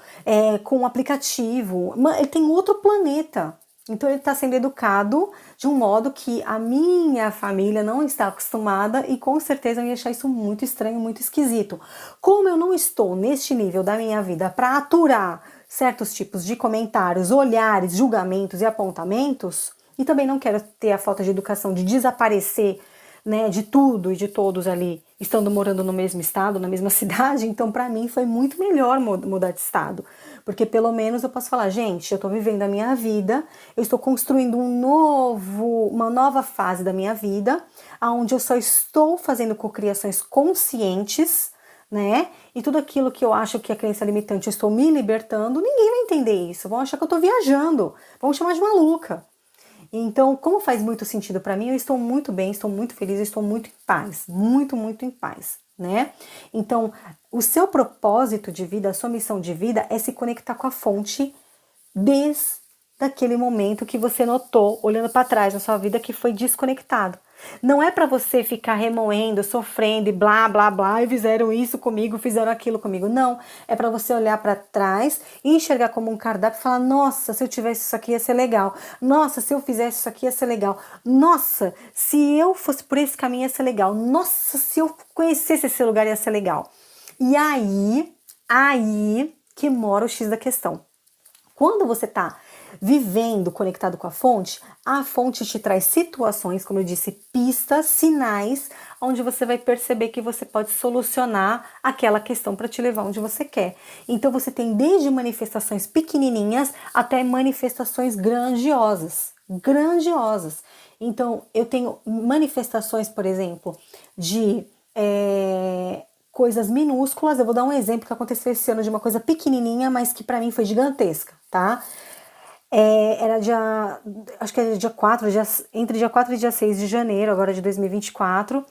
com um aplicativo. Ele tem outro planeta. Então ele está sendo educado de um modo que a minha família não está acostumada e com certeza eu ia achar isso muito estranho, muito esquisito. Como eu não estou neste nível da minha vida para aturar certos tipos de comentários, olhares, julgamentos e apontamentos, e também não quero ter a falta de educação de desaparecer, né, de tudo e de todos ali, estando morando no mesmo estado, na mesma cidade, então para mim foi muito melhor mudar de estado, porque pelo menos eu posso falar, gente, eu tô vivendo a minha vida, eu estou construindo uma nova fase da minha vida, onde eu só estou fazendo cocriações conscientes, né? E tudo aquilo que eu acho que é crença limitante, eu estou me libertando, ninguém vai entender isso, vão achar que eu tô viajando, vão chamar de maluca. Então, como faz muito sentido para mim, eu estou muito bem, estou muito feliz, estou muito em paz, muito, muito em paz, né? Então, o seu propósito de vida, a sua missão de vida é se conectar com a fonte desde aquele momento que você notou, olhando para trás na sua vida, que foi desconectado. Não é para você ficar remoendo, sofrendo e blá, blá, blá, e fizeram isso comigo, fizeram aquilo comigo. Não, é para você olhar para trás e enxergar como um cardápio e falar, nossa, se eu tivesse isso aqui ia ser legal. Nossa, se eu fizesse isso aqui ia ser legal. Nossa, se eu fosse por esse caminho ia ser legal. Nossa, se eu conhecesse esse lugar ia ser legal. E aí que mora o X da questão. Quando você está vivendo conectado com a fonte te traz situações, como eu disse, pistas, sinais, onde você vai perceber que você pode solucionar aquela questão para te levar onde você quer. Então você tem desde manifestações pequenininhas até manifestações grandiosas, grandiosas. Então eu tenho manifestações, por exemplo, de coisas minúsculas. Eu vou dar um exemplo que aconteceu esse ano de uma coisa pequenininha, mas que para mim foi gigantesca, tá? Era acho que era dia 4, entre dia 4 e dia 6 de janeiro, agora de 2024,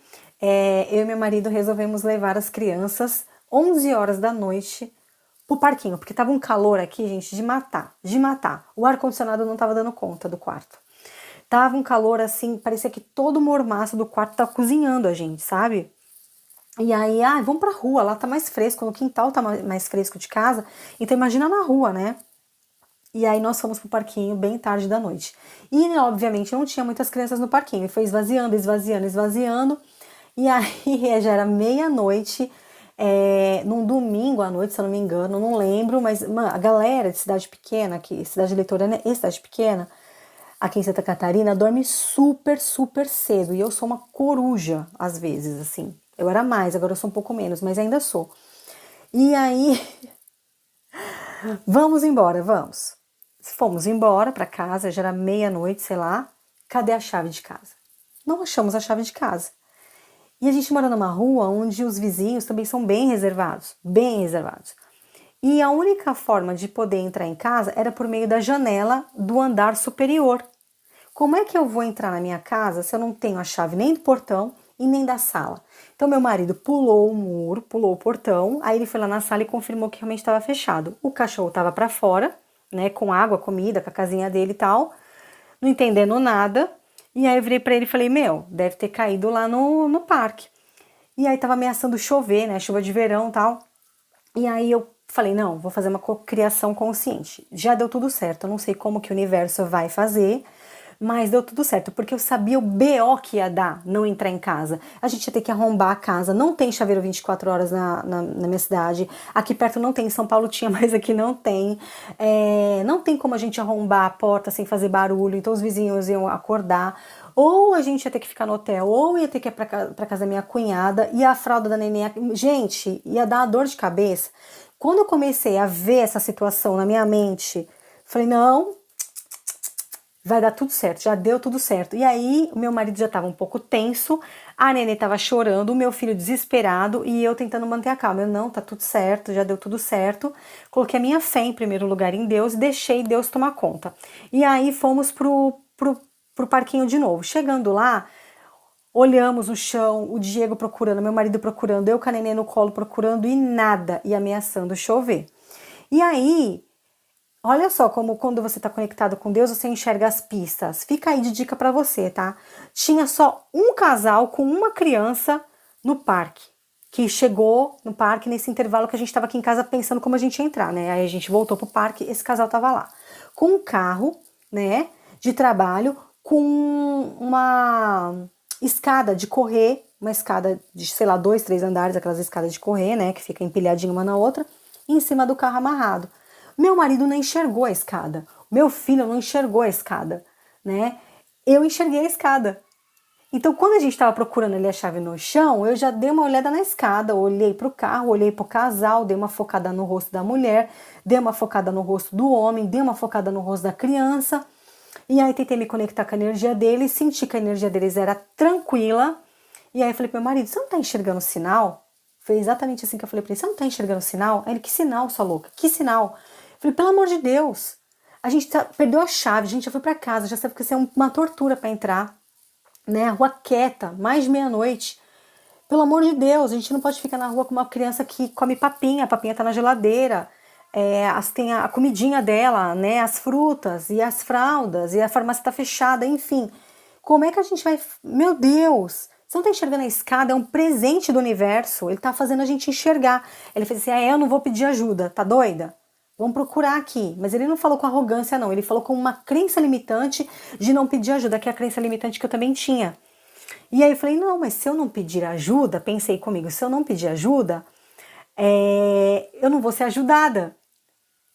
eu e meu marido resolvemos levar as crianças 11 horas da noite pro parquinho, porque tava um calor aqui, gente, de matar, de matar. O ar-condicionado não tava dando conta do quarto. Tava um calor assim, parecia que todo o mormaço do quarto tava cozinhando a gente, sabe? E aí, vamos pra rua, lá tá mais fresco, no quintal tá mais fresco de casa, então imagina na rua, né? E aí nós fomos pro parquinho bem tarde da noite. E, obviamente, não tinha muitas crianças no parquinho, e foi esvaziando, esvaziando, esvaziando, e aí já era meia-noite, num domingo à noite, se eu não me engano, não lembro, mas a galera de cidade pequena, cidade litorânea e cidade pequena, aqui em Santa Catarina, dorme super, super cedo. E eu sou uma coruja, às vezes, assim. Eu era mais, agora eu sou um pouco menos, mas ainda sou. E aí, vamos embora, vamos. Fomos embora para casa, já era meia-noite, sei lá. Cadê a chave de casa? Não achamos a chave de casa. E a gente mora numa rua onde os vizinhos também são bem reservados, bem reservados. E a única forma de poder entrar em casa era por meio da janela do andar superior. Como é que eu vou entrar na minha casa se eu não tenho a chave nem do portão e nem da sala? Então meu marido pulou o muro, pulou o portão, aí ele foi lá na sala e confirmou que realmente estava fechado. O cachorro estava para fora, né, com água, comida, com a casinha dele e tal, não entendendo nada. E aí eu virei para ele e falei, meu, deve ter caído lá no parque. E aí tava ameaçando chover, né, chuva de verão e tal. E aí eu falei, não, vou fazer uma criação consciente. Já deu tudo certo, eu não sei como que o universo vai fazer, mas deu tudo certo, porque eu sabia o BO que ia dar não entrar em casa. A gente ia ter que arrombar a casa, não tem chaveiro 24 horas na minha cidade, aqui perto não tem, em São Paulo tinha, mas aqui não tem. Não tem como a gente arrombar a porta sem fazer barulho, então os vizinhos iam acordar. Ou a gente ia ter que ficar no hotel, ou ia ter que ir pra casa da minha cunhada, e a fralda da neném, gente, ia dar uma dor de cabeça. Quando eu comecei a ver essa situação na minha mente, falei, não, vai dar tudo certo, já deu tudo certo. E aí, o meu marido já estava um pouco tenso, a neném estava chorando, o meu filho desesperado e eu tentando manter a calma. Eu, não, tá tudo certo, já deu tudo certo. Coloquei a minha fé em primeiro lugar em Deus e deixei Deus tomar conta. E aí fomos pro parquinho de novo. Chegando lá, olhamos o chão, o Diego procurando, meu marido procurando, eu com a neném no colo procurando e nada, e ameaçando chover. E aí, olha só como quando você está conectado com Deus, você enxerga as pistas. Fica aí de dica para você, tá? Tinha só um casal com uma criança no parque, que chegou no parque nesse intervalo que a gente estava aqui em casa pensando como a gente ia entrar, né? Aí a gente voltou pro parque, esse casal tava lá. Com um carro, né, de trabalho, com uma escada de correr, uma escada de, sei lá, 2, 3 andares, aquelas escadas de correr, né, que fica empilhadinha uma na outra, e em cima do carro amarrado. Meu marido não enxergou a escada. Meu filho não enxergou a escada, né? Eu enxerguei a escada. Então, quando a gente estava procurando ali a chave no chão, eu já dei uma olhada na escada, olhei para o carro, olhei para o casal, dei uma focada no rosto da mulher, dei uma focada no rosto do homem, dei uma focada no rosto da criança. E aí tentei me conectar com a energia deles, senti que a energia deles era tranquila. E aí eu falei pro meu marido, você não tá enxergando o sinal? Foi exatamente assim que eu falei pra ele, você não tá enxergando o sinal? Aí ele, que sinal, sua louca? Que sinal? Eu falei, pelo amor de Deus, a gente perdeu a chave, a gente já foi pra casa, já sabe que isso é uma tortura pra entrar, né? A rua quieta, mais de meia-noite. Pelo amor de Deus, a gente não pode ficar na rua com uma criança que come papinha, a papinha tá na geladeira, tem a comidinha dela, né, as frutas e as fraldas, e a farmácia tá fechada, enfim. Como é que a gente vai... Meu Deus, você não tá enxergando a escada, é um presente do universo, ele tá fazendo a gente enxergar. Ele fez assim, eu não vou pedir ajuda, tá doida? Vamos procurar aqui. Mas ele não falou com arrogância, não, ele falou com uma crença limitante de não pedir ajuda, que é a crença limitante que eu também tinha. E aí eu falei, não, mas se eu não pedir ajuda, pensei comigo, se eu não pedir ajuda, eu não vou ser ajudada.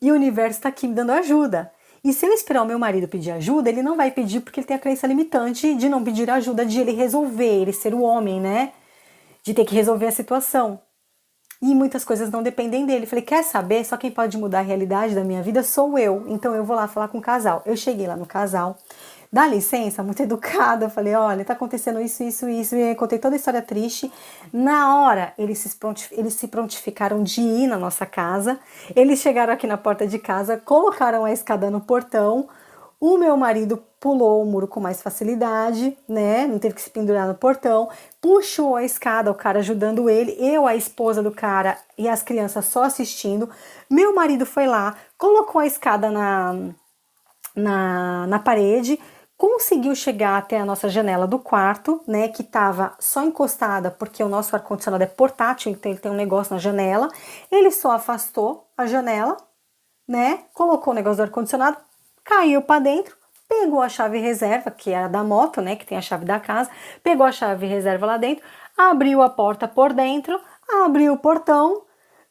E o universo está aqui me dando ajuda. E se eu esperar o meu marido pedir ajuda, ele não vai pedir porque ele tem a crença limitante de não pedir ajuda, de ele resolver, ele ser o homem, né? De ter que resolver a situação. E muitas coisas não dependem dele. Falei, quer saber? Só quem pode mudar a realidade da minha vida sou eu. Então eu vou lá falar com o casal. Eu cheguei lá no casal, dá licença, muito educada. Falei, olha, tá acontecendo isso, isso, isso. E eu contei toda a história triste. Na hora, eles se prontificaram de ir na nossa casa. Eles chegaram aqui na porta de casa, colocaram a escada no portão. O meu marido pulou o muro com mais facilidade, né? Não teve que se pendurar no portão. Puxou a escada, o cara ajudando ele. Eu, a esposa do cara e as crianças só assistindo. Meu marido foi lá, colocou a escada na parede, conseguiu chegar até a nossa janela do quarto, né? Que tava só encostada, porque o nosso ar-condicionado é portátil, então ele tem um negócio na janela. Ele só afastou a janela, né? Colocou o negócio do ar-condicionado, caiu para dentro, pegou a chave reserva, que era da moto, né, que tem a chave da casa, pegou a chave reserva lá dentro, abriu a porta por dentro, abriu o portão,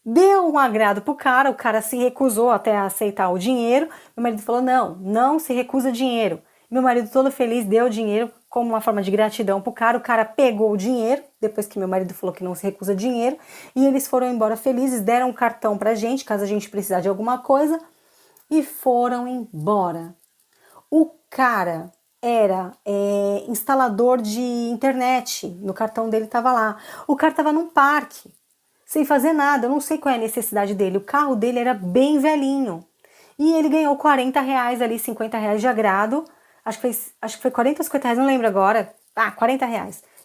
deu um agrado pro cara, o cara se recusou até a aceitar o dinheiro, meu marido falou, não se recusa dinheiro. Meu marido todo feliz deu o dinheiro como uma forma de gratidão pro cara. O cara pegou o dinheiro, depois que meu marido falou que não se recusa dinheiro, e eles foram embora felizes, deram um cartão pra gente, caso a gente precisar de alguma coisa, e foram embora. O cara era instalador de internet, no cartão dele tava lá. O cara tava num parque, sem fazer nada, eu não sei qual é a necessidade dele. O carro dele era bem velhinho. E ele ganhou R$ 40 ali, R$ 50 de agrado. Acho que foi 40 ou 50 reais, não lembro agora. Ah, R$ 40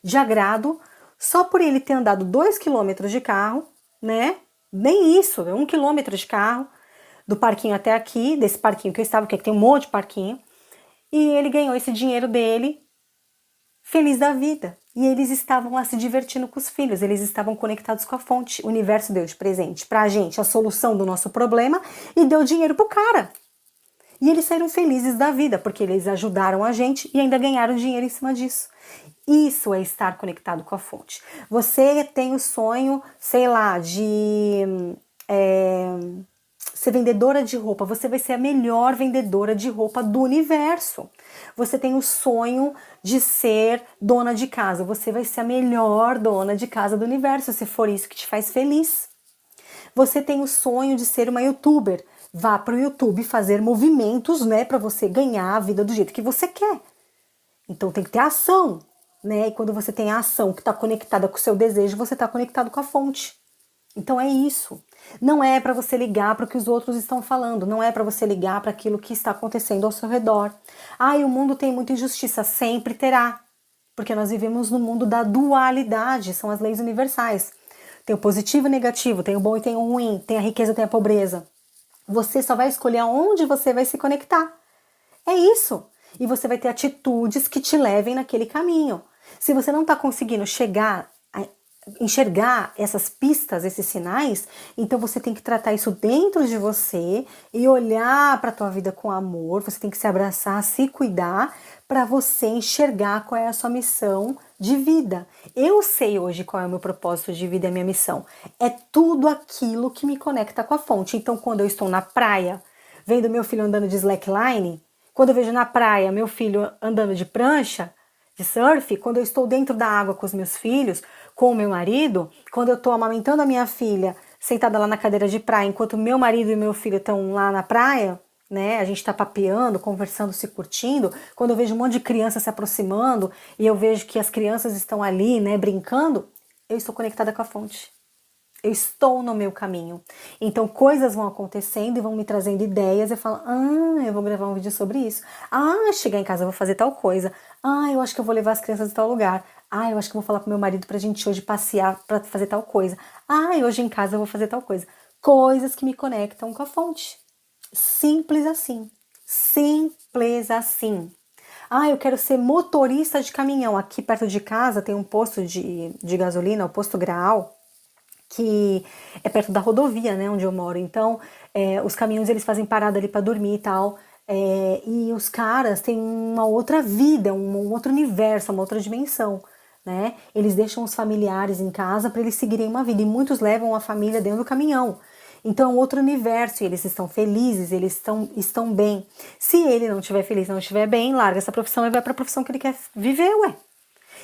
de agrado, só por ele ter andado 2 quilômetros de carro, né? Nem isso, 1 quilômetro de carro, do parquinho até aqui, desse parquinho que eu estava, porque aqui tem um monte de parquinho. E ele ganhou esse dinheiro dele, feliz da vida. E eles estavam lá se divertindo com os filhos, eles estavam conectados com a fonte. O universo deu de presente pra gente a solução do nosso problema e deu dinheiro pro cara. E eles saíram felizes da vida, porque eles ajudaram a gente e ainda ganharam dinheiro em cima disso. Isso é estar conectado com a fonte. Você tem o sonho, sei lá, de ser vendedora de roupa. Você vai ser a melhor vendedora de roupa do universo. Você tem o sonho de ser dona de casa. Você vai ser a melhor dona de casa do universo, se for isso que te faz feliz. Você tem o sonho de ser uma youtuber. Vá para o YouTube fazer movimentos, né, para você ganhar a vida do jeito que você quer. Então tem que ter ação, né? E quando você tem a ação que está conectada com o seu desejo, você está conectado com a fonte. Então é isso. Não é para você ligar para o que os outros estão falando, não é para você ligar para aquilo que está acontecendo ao seu redor. O mundo tem muita injustiça, sempre terá. Porque nós vivemos no mundo da dualidade, são as leis universais. Tem o positivo e o negativo, tem o bom e tem o ruim, tem a riqueza e tem a pobreza. Você só vai escolher aonde você vai se conectar. É isso. E você vai ter atitudes que te levem naquele caminho. Se você não está conseguindo enxergar essas pistas, esses sinais, então você tem que tratar isso dentro de você e olhar para a tua vida com amor. Você tem que se abraçar, se cuidar, para você enxergar qual é a sua missão de vida. Eu sei hoje qual é o meu propósito de vida e a minha missão. É tudo aquilo que me conecta com a fonte. Então, quando eu estou na praia, vendo meu filho andando de slackline, quando eu vejo na praia meu filho andando de prancha, de surf, quando eu estou dentro da água com os meus filhos, com o meu marido, quando eu estou amamentando a minha filha sentada lá na cadeira de praia, enquanto meu marido e meu filho estão lá na praia, né? A gente está papeando, conversando, se curtindo. Quando eu vejo um monte de criança se aproximando e eu vejo que as crianças estão ali, né, brincando, eu estou conectada com a fonte. Eu estou no meu caminho. Então, coisas vão acontecendo e vão me trazendo ideias. Eu falo, eu vou gravar um vídeo sobre isso. Chegar em casa eu vou fazer tal coisa. Eu acho que eu vou levar as crianças a tal lugar. Eu acho que eu vou falar pro meu marido pra gente hoje passear pra fazer tal coisa. Hoje em casa eu vou fazer tal coisa. Coisas que me conectam com a fonte. Simples assim. Simples assim. Eu quero ser motorista de caminhão. Aqui perto de casa tem um posto de gasolina, o posto Graal, que é perto da rodovia, né, onde eu moro. Então, os caminhões, eles fazem parada ali para dormir e tal. E os caras têm uma outra vida, um outro universo, uma outra dimensão, né? Eles deixam os familiares em casa para eles seguirem uma vida. E muitos levam a família dentro do caminhão. Então, é um outro universo, e eles estão felizes, eles estão bem. Se ele não estiver feliz, não estiver bem, larga essa profissão e vai para a profissão que ele quer viver, ué.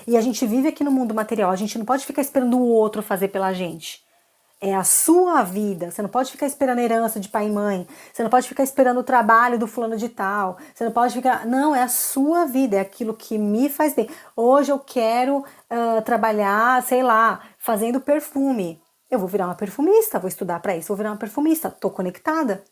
E a gente vive aqui no mundo material, a gente não pode ficar esperando o outro fazer pela gente. É a sua vida, você não pode ficar esperando a herança de pai e mãe, você não pode ficar esperando o trabalho do fulano de tal, você não pode ficar... Não, é a sua vida, é aquilo que me faz bem. Hoje eu quero trabalhar, sei lá, fazendo perfume. Eu vou virar uma perfumista, vou estudar para isso, vou virar uma perfumista, tô conectada.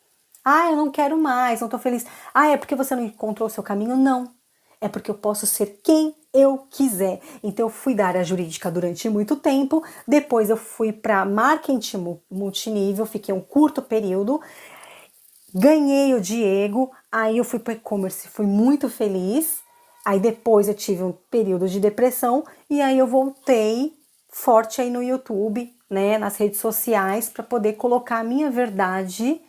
Eu não quero mais, não tô feliz. É porque você não encontrou o seu caminho? Não. É porque eu posso ser quem eu quiser. Então eu fui da área jurídica durante muito tempo, depois eu fui para marketing multinível, fiquei um curto período, ganhei o Diego, aí eu fui para e-commerce, fui muito feliz, aí depois eu tive um período de depressão e aí eu voltei forte aí no YouTube, né, nas redes sociais, para poder colocar a minha verdade,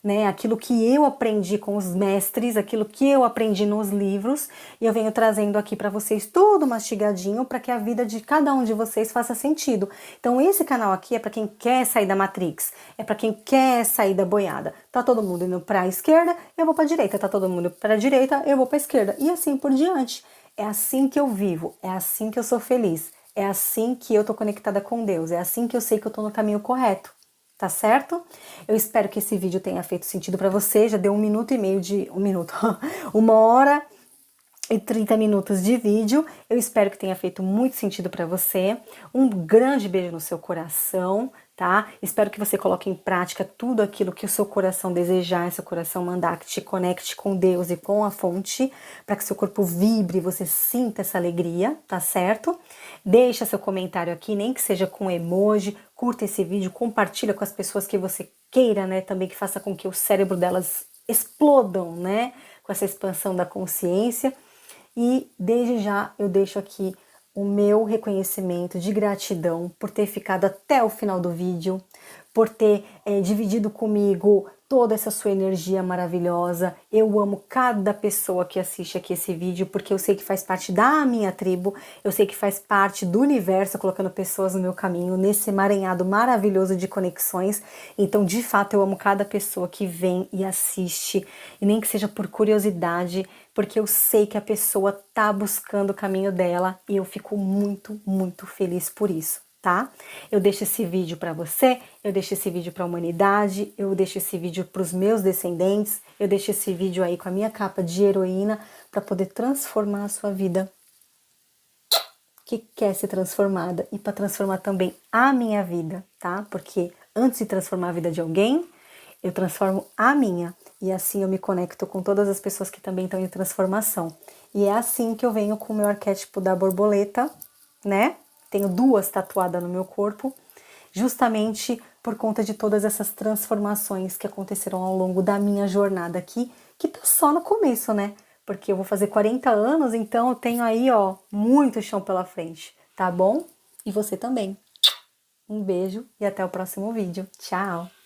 né? Aquilo que eu aprendi com os mestres, aquilo que eu aprendi nos livros, e eu venho trazendo aqui para vocês tudo mastigadinho para que a vida de cada um de vocês faça sentido. Então esse canal aqui é para quem quer sair da Matrix, é para quem quer sair da boiada. Tá todo mundo indo para a esquerda, eu vou para a direita. Tá todo mundo para a direita, eu vou para a esquerda. E assim por diante. É assim que eu vivo, é assim que eu sou feliz, é assim que eu tô conectada com Deus, é assim que eu sei que eu tô no caminho correto. Tá certo? Eu espero que esse vídeo tenha feito sentido para você. Já deu 1 minuto e meio de... 1 minuto. 1 hora e 30 minutos de vídeo. Eu espero que tenha feito muito sentido para você. Um grande beijo no seu coração, tá? Espero que você coloque em prática tudo aquilo que o seu coração desejar, seu coração mandar, que te conecte com Deus e com a fonte, para que seu corpo vibre, você sinta essa alegria, tá certo? Deixa seu comentário aqui, nem que seja com emoji, curta esse vídeo, compartilha com as pessoas que você queira, né? Também que faça com que o cérebro delas explodam, né? Com essa expansão da consciência. E desde já eu deixo aqui o meu reconhecimento de gratidão por ter ficado até o final do vídeo, por ter dividido comigo toda essa sua energia maravilhosa. Eu amo cada pessoa que assiste aqui esse vídeo, porque eu sei que faz parte da minha tribo, eu sei que faz parte do universo, colocando pessoas no meu caminho, nesse emaranhado maravilhoso de conexões. Então, de fato, eu amo cada pessoa que vem e assiste, e nem que seja por curiosidade, porque eu sei que a pessoa tá buscando o caminho dela, e eu fico muito, muito feliz por isso. Tá? Eu deixo esse vídeo para você, eu deixo esse vídeo para a humanidade, eu deixo esse vídeo para os meus descendentes, eu deixo esse vídeo aí com a minha capa de heroína para poder transformar a sua vida que quer ser transformada e para transformar também a minha vida, tá? Porque antes de transformar a vida de alguém, eu transformo a minha e assim eu me conecto com todas as pessoas que também estão em transformação. E é assim que eu venho com o meu arquétipo da borboleta, né? Tenho 2 tatuadas no meu corpo, justamente por conta de todas essas transformações que aconteceram ao longo da minha jornada aqui, que tá só no começo, né? Porque eu vou fazer 40 anos, então eu tenho aí, ó, muito chão pela frente, tá bom? E você também. Um beijo e até o próximo vídeo. Tchau!